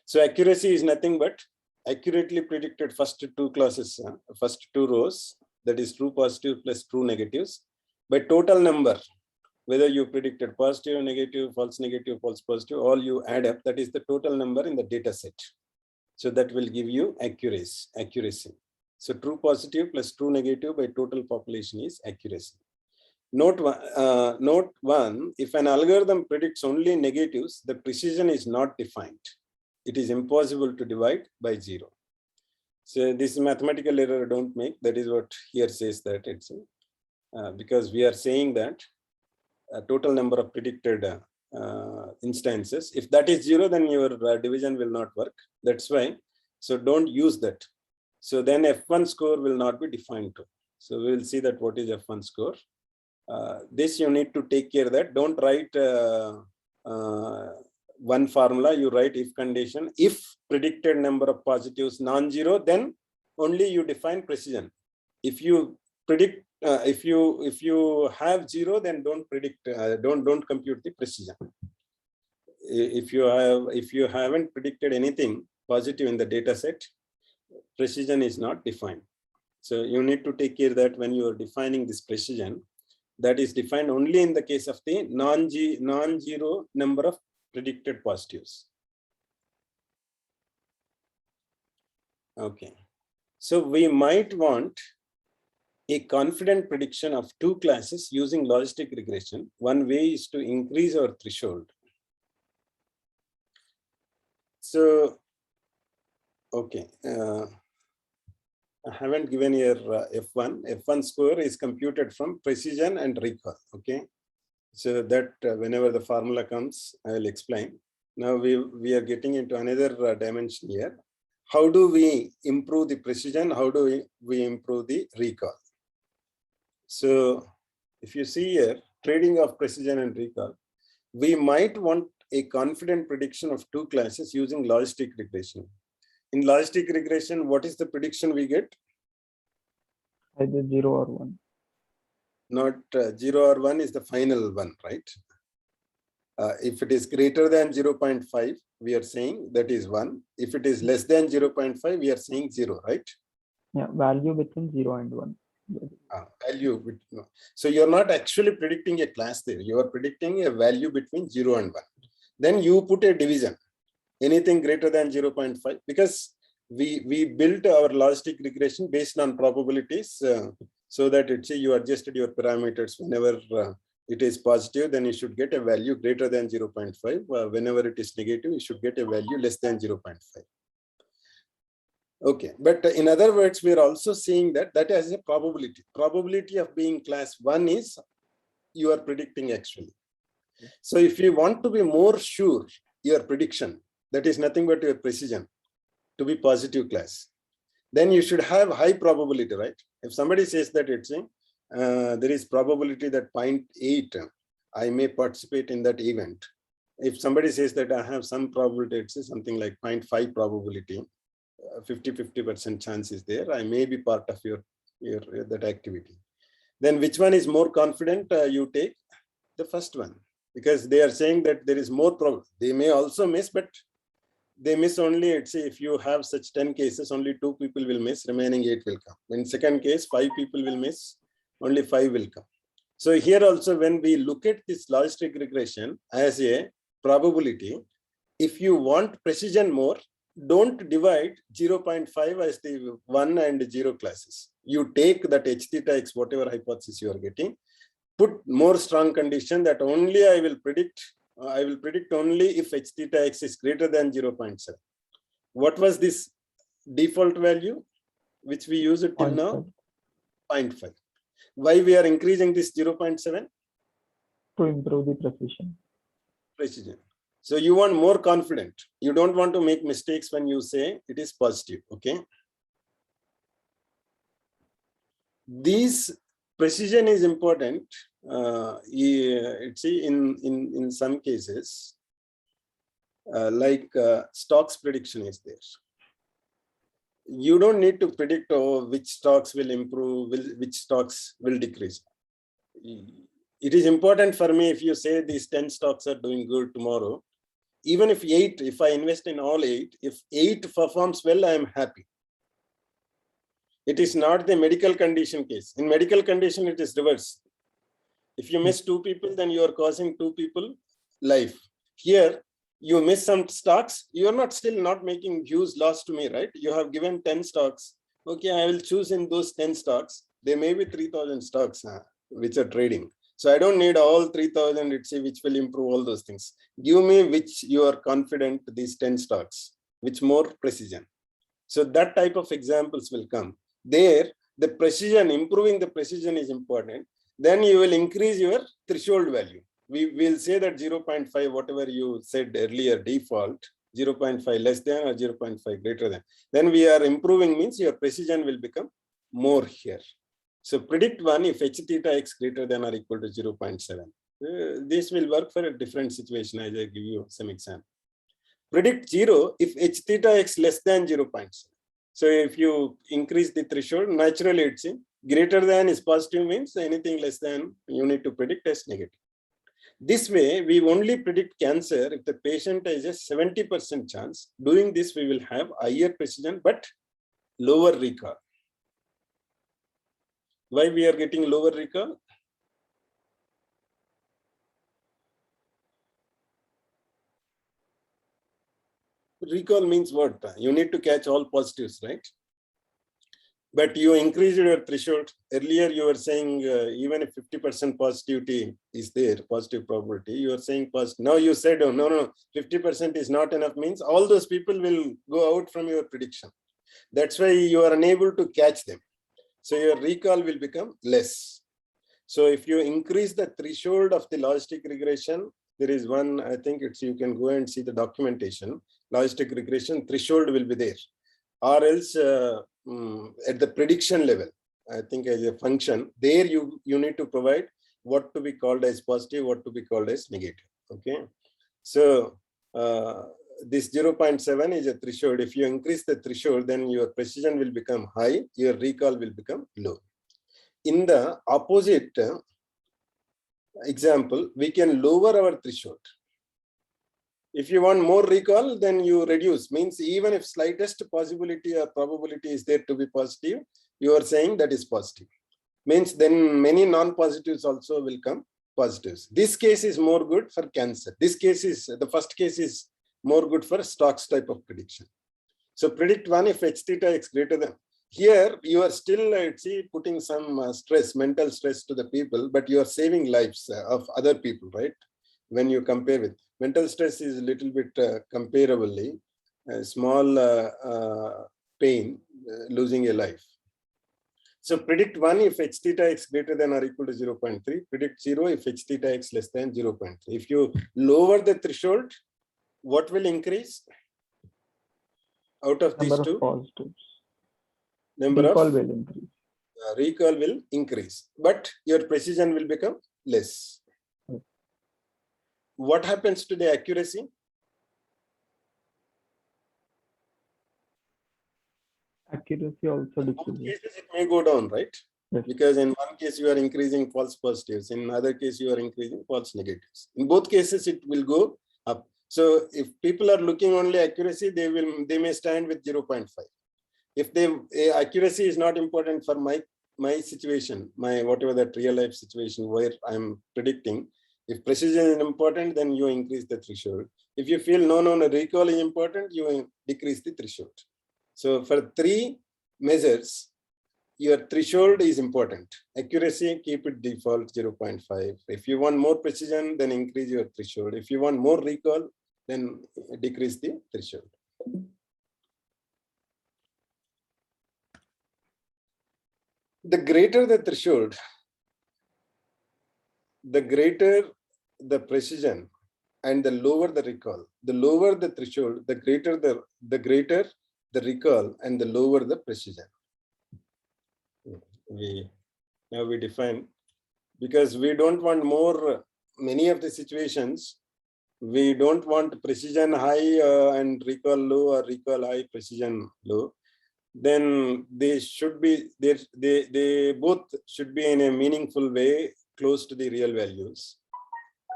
So accuracy is nothing but accurately predicted first 2 classes, first 2 rows, that is true positive plus true negatives by total number whether you predicted positive, negative, false negative, false positive, all you add up, that is the total number in the data set. So that will give you accuracy. So true positive plus true negative by total population is accuracy. Note one, if an algorithm predicts only negatives, the precision is not defined. It is impossible to divide by 0. So this is mathematical error, don't make. That is what here says that it's because we are saying that a total number of predicted instances. If that is 0, then your division will not work. That's why. So don't use that. So then F1 score will not be defined too. So we will see that what is F1 score. This you need to take care of that. Don't write one formula. You write if condition. If predicted number of positives non-zero, then only you define precision. If you predict, if you have 0, then don't predict. Don't compute the precision. If you haven't predicted anything positive in the data set, precision is not defined. So you need to take care that when you are defining this precision, that is defined only in the case of the non-zero number of predicted positives. Okay. So we might want a confident prediction of 2 classes using logistic regression. One way is to increase our threshold. So, okay. I haven't given here F1. F1 score is computed from precision and recall. Okay. So that whenever the formula comes, I will explain. Now we are getting into another dimension here. How do we improve the precision? How do we improve the recall? So if you see here, trading of precision and recall, we might want a confident prediction of 2 classes using logistic regression. In logistic regression, what is the prediction we get?
Either 0 or 1.
Not 0 or 1 is the final one, right? If it is greater than 0.5, we are saying that is 1. If it is less than 0.5, we are saying 0, right?
Yeah, value between 0 and 1.
Value. So you're not actually predicting a class there. You are predicting a value between 0 and 1. Then you put a division, anything greater than 0.5, because we built our logistic regression based on probabilities, so that it's you adjusted your parameters. Whenever it is positive, then you should get a value greater than 0.5. Whenever it is negative, you should get a value less than 0.5. Okay, but in other words, we are also seeing that has a probability. Probability of being class 1 is you are predicting actually. So if you want to be more sure your prediction, that is nothing but your precision, to be positive class, then you should have high probability, right? If somebody says that it's there is probability that 0.8 I may participate in that event. If somebody says that I have some probability, it's something like 0.5 probability, 50% chance is there, I may be part of your that activity. Then which one is more confident? You take the first one, because they are saying that there is more probability. They may also miss, but they miss only, let's say, if you have such 10 cases, only 2 people will miss, remaining 8 will come. In second case, 5 people will miss, only 5 will come. So here also, when we look at this logistic regression as a probability, if you want precision more, don't divide 0.5 as the 1 and 0 classes. You take that h theta x, whatever hypothesis you are getting, put more strong condition that only I will predict only if h theta x is greater than 0.7. What was this default value which we use it till now? 0.5. Why we are increasing this 0.7?
To improve the precision.
So you want more confident. You don't want to make mistakes when you say it is positive. Okay. These precision is important. In some cases, like stocks prediction is there. You don't need to predict which stocks will improve, which stocks will decrease. It is important for me if you say these 10 stocks are doing good tomorrow. Even if I invest in all 8, if 8 performs well, I am happy. It is not the medical condition case. In medical condition, it is reverse. If you miss 2 people, then you are causing 2 people life. Here, you miss some stocks, you are not still not making huge loss to me, right? You have given 10 stocks. Okay, I will choose in those 10 stocks. There may be 3,000 stocks which are trading. So I don't need all 3,000, let's say, which will improve all those things. Give me which you are confident these 10 stocks, which more precision. So that type of examples will come. There, the precision, improving the precision is important. Then you will increase your threshold value. We will say that 0.5, whatever you said earlier, default, 0.5 less than or 0.5 greater than. Then we are improving means your precision will become more here. So predict 1 if h theta x greater than or equal to 0.7. This will work for a different situation as I give you some example. Predict 0 if h theta x less than 0.7. So if you increase the threshold, naturally it's greater than is positive, means anything less than you need to predict as negative. This way, we only predict cancer if the patient has a 70% chance. Doing this, we will have higher precision but lower recall. Why we are getting lower recall? Recall means what? You need to catch all positives, right? But you increased your threshold. Earlier, you were saying even if 50% positivity is there, positive probability, you are saying positive. Now you said, oh, no, 50% is not enough, means all those people will go out from your prediction. That's why you are unable to catch them. So your recall will become less. So if you increase the threshold of the logistic regression, there is one, I think it's, you can go and see the documentation, logistic regression threshold will be there. Or else at the prediction level, I think as a function, there you need to provide what to be called as positive, what to be called as negative. Okay. So this 0.7 is a threshold. If you increase the threshold, then your precision will become high, your recall will become low. In the opposite example, we can lower our threshold. If you want more recall, then you reduce, means even if slightest possibility or probability is there to be positive, you are saying that is positive. Means then many non-positives also will come positives. This case is more good for cancer. This case is, the first case is more good for stocks type of prediction. So predict 1 if h theta x greater than. Here you are still, putting some stress, mental stress to the people, but you are saving lives of other people, right? When you compare with mental stress is a little bit comparably small pain, losing a life. So predict 1 if h theta x greater than or equal to 0.3. Predict 0 if h theta x less than 0.3. If you lower the threshold, what will increase out of these
Number
two?
of positives.
Number
Recall
of
will increase.
Recall will increase, but your precision will become less. What happens to the accuracy?
Accuracy also
In both
decreases.
cases, it may go down, right?
Yes.
Because in one case you are increasing false positives, in other case you are increasing false negatives. In both cases, it will go up. So if people are looking only accuracy, they may stand with 0.5. If accuracy is not important for my situation, my whatever that real life situation where I'm predicting, if precision is important, then you increase the threshold. If you feel no, recall is important, you decrease the threshold. So for 3 measures, your threshold is important. Accuracy, keep it default 0.5. If you want more precision, then increase your threshold. If you want more recall, then decrease the threshold. The greater the threshold, the greater the precision and the lower the recall. The lower the threshold, the greater the recall and the lower the precision. Now we define, because we don't want more, many of the situations, we don't want precision high and recall low or recall high, precision low. Then they should be, they both should be in a meaningful way close to the real values.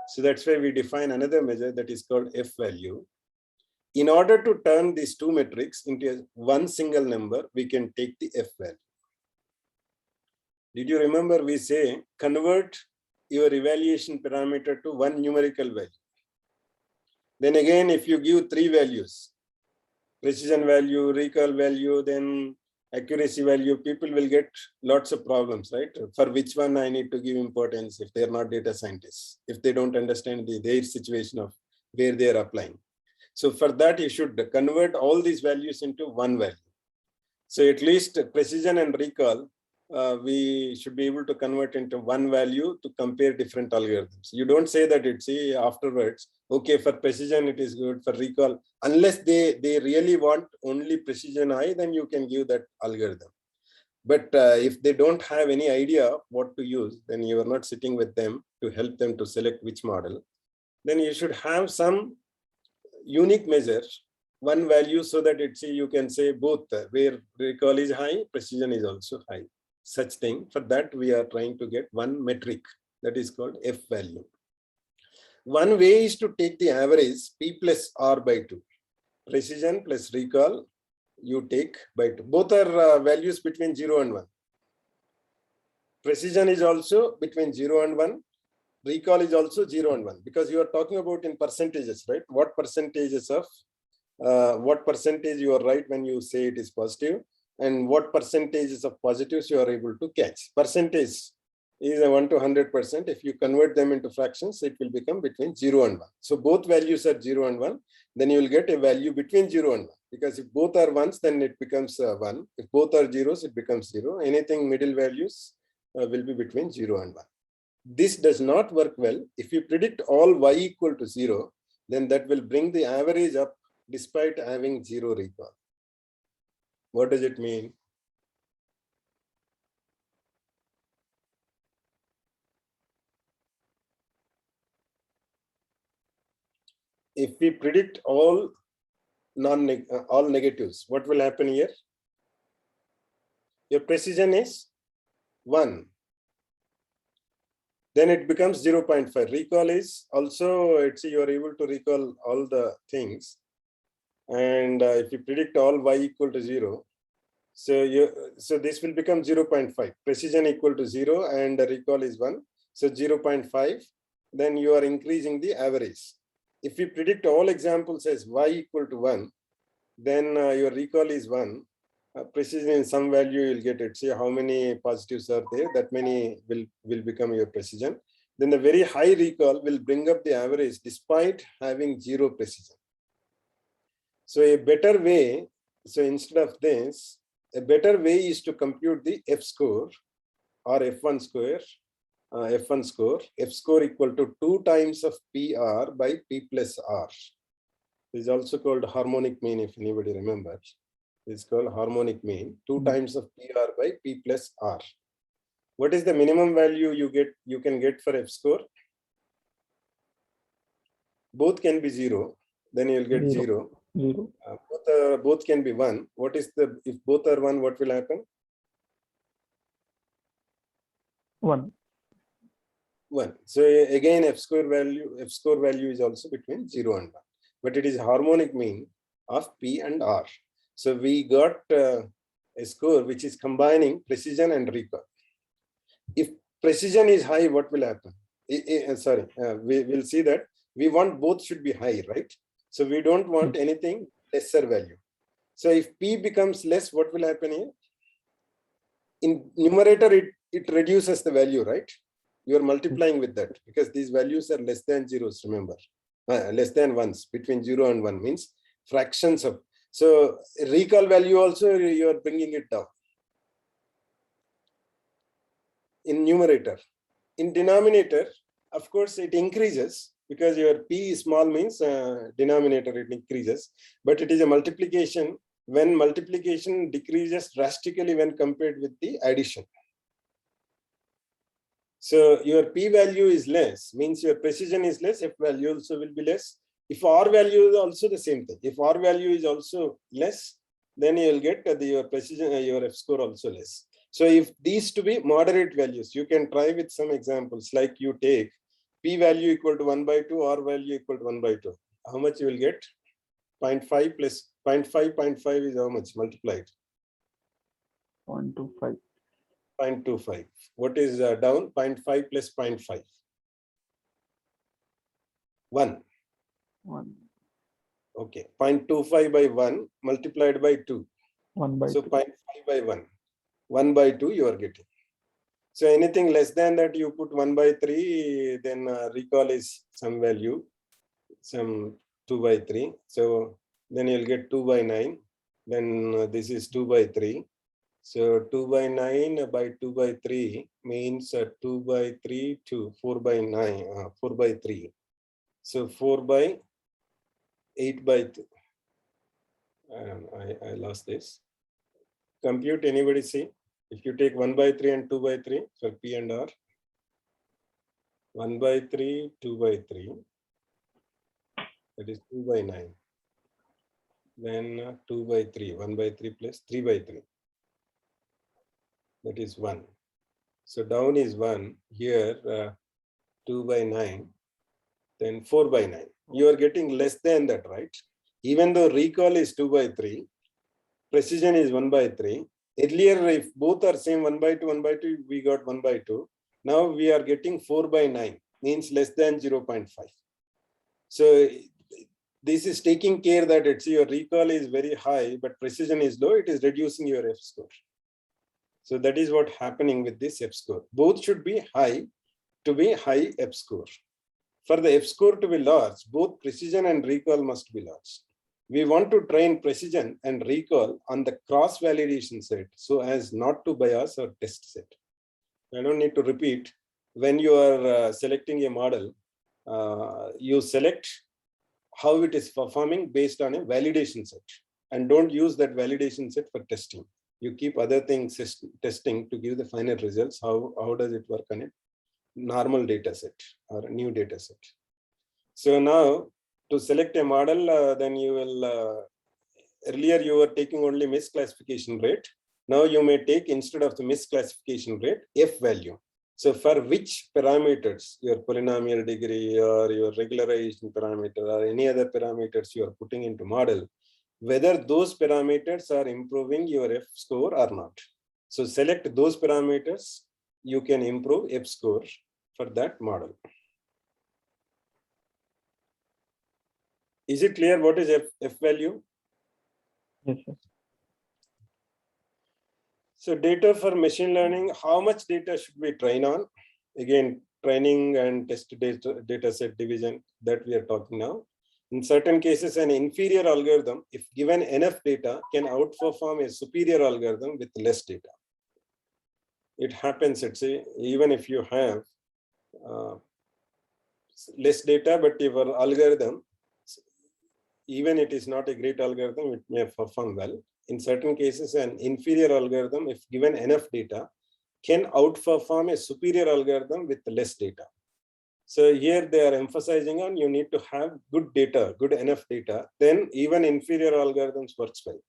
So that's why we define another measure that is called F value. In order to turn these two metrics into one single number, we can take the F value. Did you remember we say convert your evaluation parameter to one numerical value. Then again, if you give three values, precision value, recall value, then accuracy value, people will get lots of problems, right? For which one I need to give importance if they're not data scientists, if they don't understand their situation of where they're applying. So for that, you should convert all these values into one value. So at least precision and recall, we should be able to convert into one value to compare different algorithms. You don't say that it's afterwards, okay, for precision it is good, for recall, unless they really want only precision high, then you can give that algorithm. But if they don't have any idea what to use, then you are not sitting with them to help them to select which model. Then you should have some unique measure, one value, so that you can say both, where recall is high, precision is also high. Such thing. For that, we are trying to get one metric that is called F value. One way is to take the average P plus R by 2. Precision plus recall, you take by 2. Both are values between 0 and 1. Precision is also between 0 and 1. Recall is also 0 and 1, because you are talking about in percentages, right? What percentages of what percentage you are right when you say it is positive, and what percentages of positives you are able to catch. Percentage is a 1 to 100%. If you convert them into fractions, it will become between 0 and 1. So both values are 0 and 1. Then you will get a value between 0 and 1. Because if both are ones, then it becomes 1. If both are zeros, it becomes 0. Anything middle values will be between 0 and 1. This does not work well. If you predict all y equal to 0, then that will bring the average up despite having 0 recall. What does it mean? If we predict all all negatives, what will happen here? Your precision is 1. Then it becomes 0.5. Recall is also, you are able to recall all the things. And if you predict all y equal to 0, so this will become 0.5. Precision equal to 0 and the recall is 1. So 0.5, then you are increasing the average. If we predict all examples as y equal to 1, then your recall is 1. Precision in some value you'll get it. See how many positives are there, that many will become your precision. Then the very high recall will bring up the average despite having 0 precision. So a better way, so instead of this, a better way is to compute the F score or F1 score. F score equal to 2 times of PR by P plus R. This is also called harmonic mean, if anybody remembers. It's called harmonic mean, 2 times of PR by P plus R. What is the minimum value you can get for F score? Both can be 0, then you'll get 0.
0.
Both can be 1. What is if both are 1, what will happen?
1.
1. So again, F score value is also between 0 and 1, but it is harmonic mean of P and R. So we got a score which is combining precision and recall. If precision is high, what will happen? We will see that we want both should be high, right? So we don't want anything lesser value. So if P becomes less, what will happen here? In numerator, it reduces the value, right? You are multiplying with that because these values are less than zeros, remember. Less than ones, between 0 and 1 means fractions of. So recall value also, you are bringing it down. In numerator. In denominator, of course, it increases because your P is small means denominator, it increases, but it is a multiplication when multiplication decreases drastically when compared with the addition. So your P value is less, means your precision is less, F value also will be less. If R value is also the same thing. If R value is also less, then you will get your precision, your F score also less. So if these to be moderate values, you can try with some examples, like you take P value equal to 1 by 2, R value equal to 1 by 2. How much you will get? 0.5 plus 0.5 is how much multiplied?
0.25.
0.25. What is down? 0.5 plus 0.5. 1.
1.
Okay. 0.25 by 1 multiplied by 2.
1 by
So
2.
0.5 by 1. 1 by 2 you are getting. So anything less than that, you put 1 by 3, then recall is some value, some 2 by 3. So then you'll get 2 by 9. Then this is 2 by 3. So 2 by 9 by 2 by 3 means 2 by 3 to 4 by 9, 4 by 3. So 4 by 8 by 2. I lost this. Compute, anybody see? If you take 1 by 3 and 2 by 3 for P and R, 1 by 3, 2 by 3, that is 2 by 9. Then 2 by 3, 1 by 3 plus 3 by 3. That is 1. So down is 1. Here 2 by 9. Then 4 by 9. You are getting less than that, right? Even though recall is 2 by 3, precision is 1 by 3. Earlier, if both are same 1 by 2, 1 by 2, we got 1 by 2. Now we are getting 4 by 9, means less than 0.5. So this is taking care that it's your recall is very high, but precision is low. It is reducing your F score. So that is what happening with this F score. Both should be high to be high F score. For the F score to be large, both precision and recall must be large. We want to train precision and recall on the cross-validation set so as not to bias our test set. I don't need to repeat. When you are selecting a model, you select how it is performing based on a validation set, and don't use that validation set for testing. You keep other things testing to give the final results. How does it work on a normal data set or a new data set? So now to select a model, then you will, earlier you were taking only misclassification rate. Now you may take, instead of the misclassification rate, F value. So for which parameters, your polynomial degree or your regularization parameter or any other parameters you are putting into model, whether those parameters are improving your F score or not. So select those parameters, you can improve F score for that model. Is it clear what is F value?
Yes, sir.
So data for machine learning, how much data should we train on? Again, training and test data set division that we are talking now. In certain cases, an inferior algorithm, if given enough data, can outperform a superior algorithm with less data. It happens, let's say, even if you have less data, but your algorithm, even it is not a great algorithm, it may perform well. In certain cases, an inferior algorithm, if given enough data, can outperform a superior algorithm with less data. So here they are emphasizing on you need to have good data, good enough data, then even inferior algorithms works well.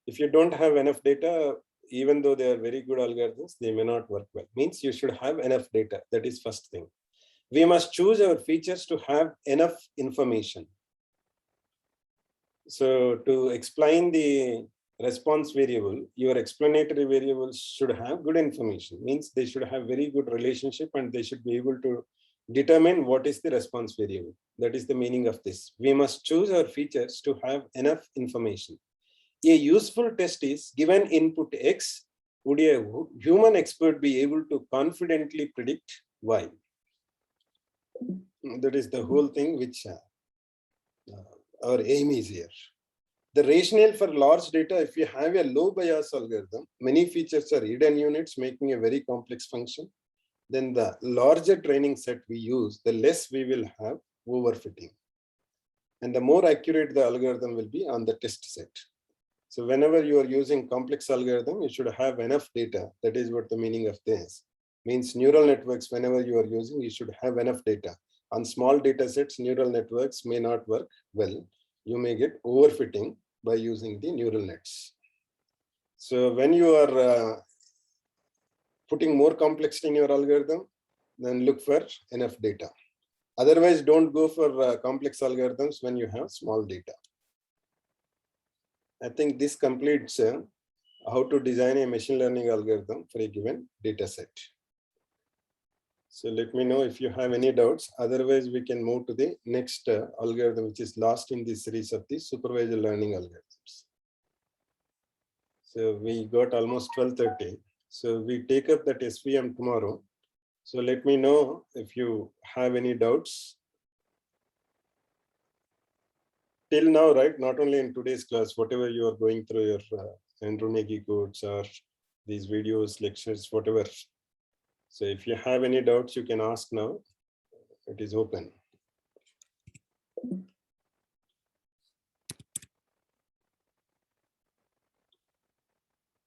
If you don't have enough data, even though they are very good algorithms, they may not work well. Means you should have enough data. That is first thing. We must choose our features to have enough information. So to explain the response variable, your explanatory variables should have good information. Means they should have very good relationship and they should be able to determine what is the response variable. That is the meaning of this. We must choose our features to have enough information. A useful test is given input X, would a human expert be able to confidently predict Y? That is the whole thing which our aim is here. The rationale for large data, if you have a low bias algorithm, many features are hidden units making a very complex function. Then the larger training set we use, the less we will have overfitting. And the more accurate the algorithm will be on the test set. So whenever you are using complex algorithm, you should have enough data. That is what the meaning of this means. Neural networks, whenever you are using, you should have enough data. On small data sets, neural networks may not work well. You may get overfitting by using the neural nets. So when you are putting more complexity in your algorithm, then look for enough data. Otherwise, don't go for complex algorithms when you have small data. I think this completes how to design a machine learning algorithm for a given data set. So let me know if you have any doubts. Otherwise, we can move to the next algorithm, which is last in this series of the supervised learning algorithms. So we got almost 12:30. So we take up that SVM tomorrow. So let me know if you have any doubts. Till now, right? Not only in today's class, whatever you are going through your Andronegi codes or these videos, lectures, whatever. So if you have any doubts, you can ask now. It is open.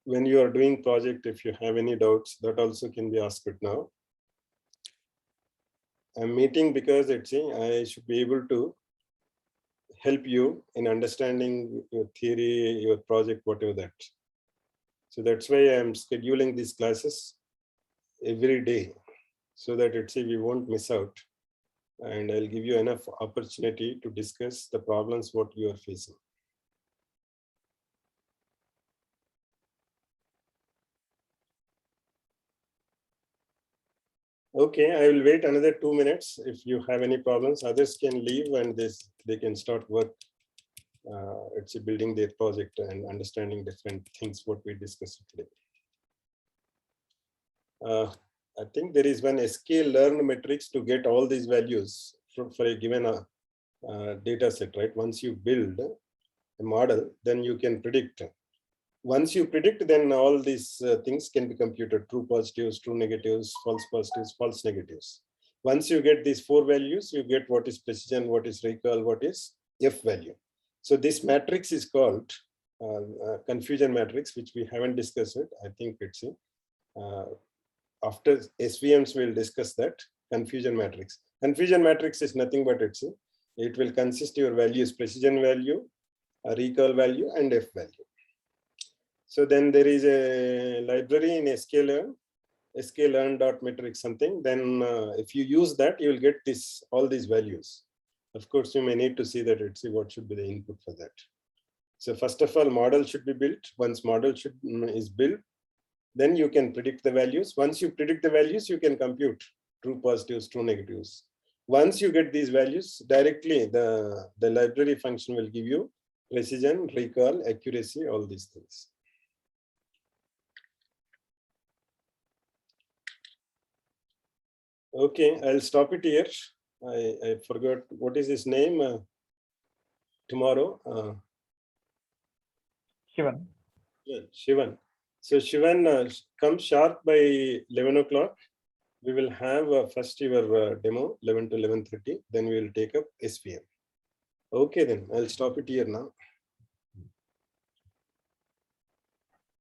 When you are doing project, if you have any doubts, that also can be asked now. I'm meeting because I should be able to help you in understanding your theory, your project, whatever that. So that's why I'm scheduling these classes every day so that we won't miss out. And I'll give you enough opportunity to discuss the problems what you are facing. Okay, I will wait another 2 minutes. If you have any problems, others can leave and they can start work. Building their project and understanding different things what we discussed today. I think there is one sklearn matrix to get all these values for a given data set, right? Once you build a model, then you can predict. Once you predict, then all these things can be computed: true positives, true negatives, false positives, false negatives. Once you get these 4 values, you get what is precision, what is recall, what is F value. So this matrix is called confusion matrix, which we haven't discussed it. I think it's after SVMs we'll discuss that confusion matrix. Confusion matrix is nothing but it will consist your values: precision value, a recall value, and F value. So then there is a library in sklearn.matrix something. Then if you use that, you will get all these values. Of course, you may need to see that what should be the input for that. So first of all, model should be built. Once model is built, then you can predict the values. Once you predict the values, you can compute true positives, true negatives. Once you get these values, directly the library function will give you precision, recall, accuracy, all these things. Okay, I'll stop it here. I forgot what is his name. Tomorrow.
Shivan.
Yeah, Shivan. So Shivan, come sharp by 11 o'clock. We will have first your demo, 11 to 11:30. Then we will take up SVM. Okay, then I'll stop it here now.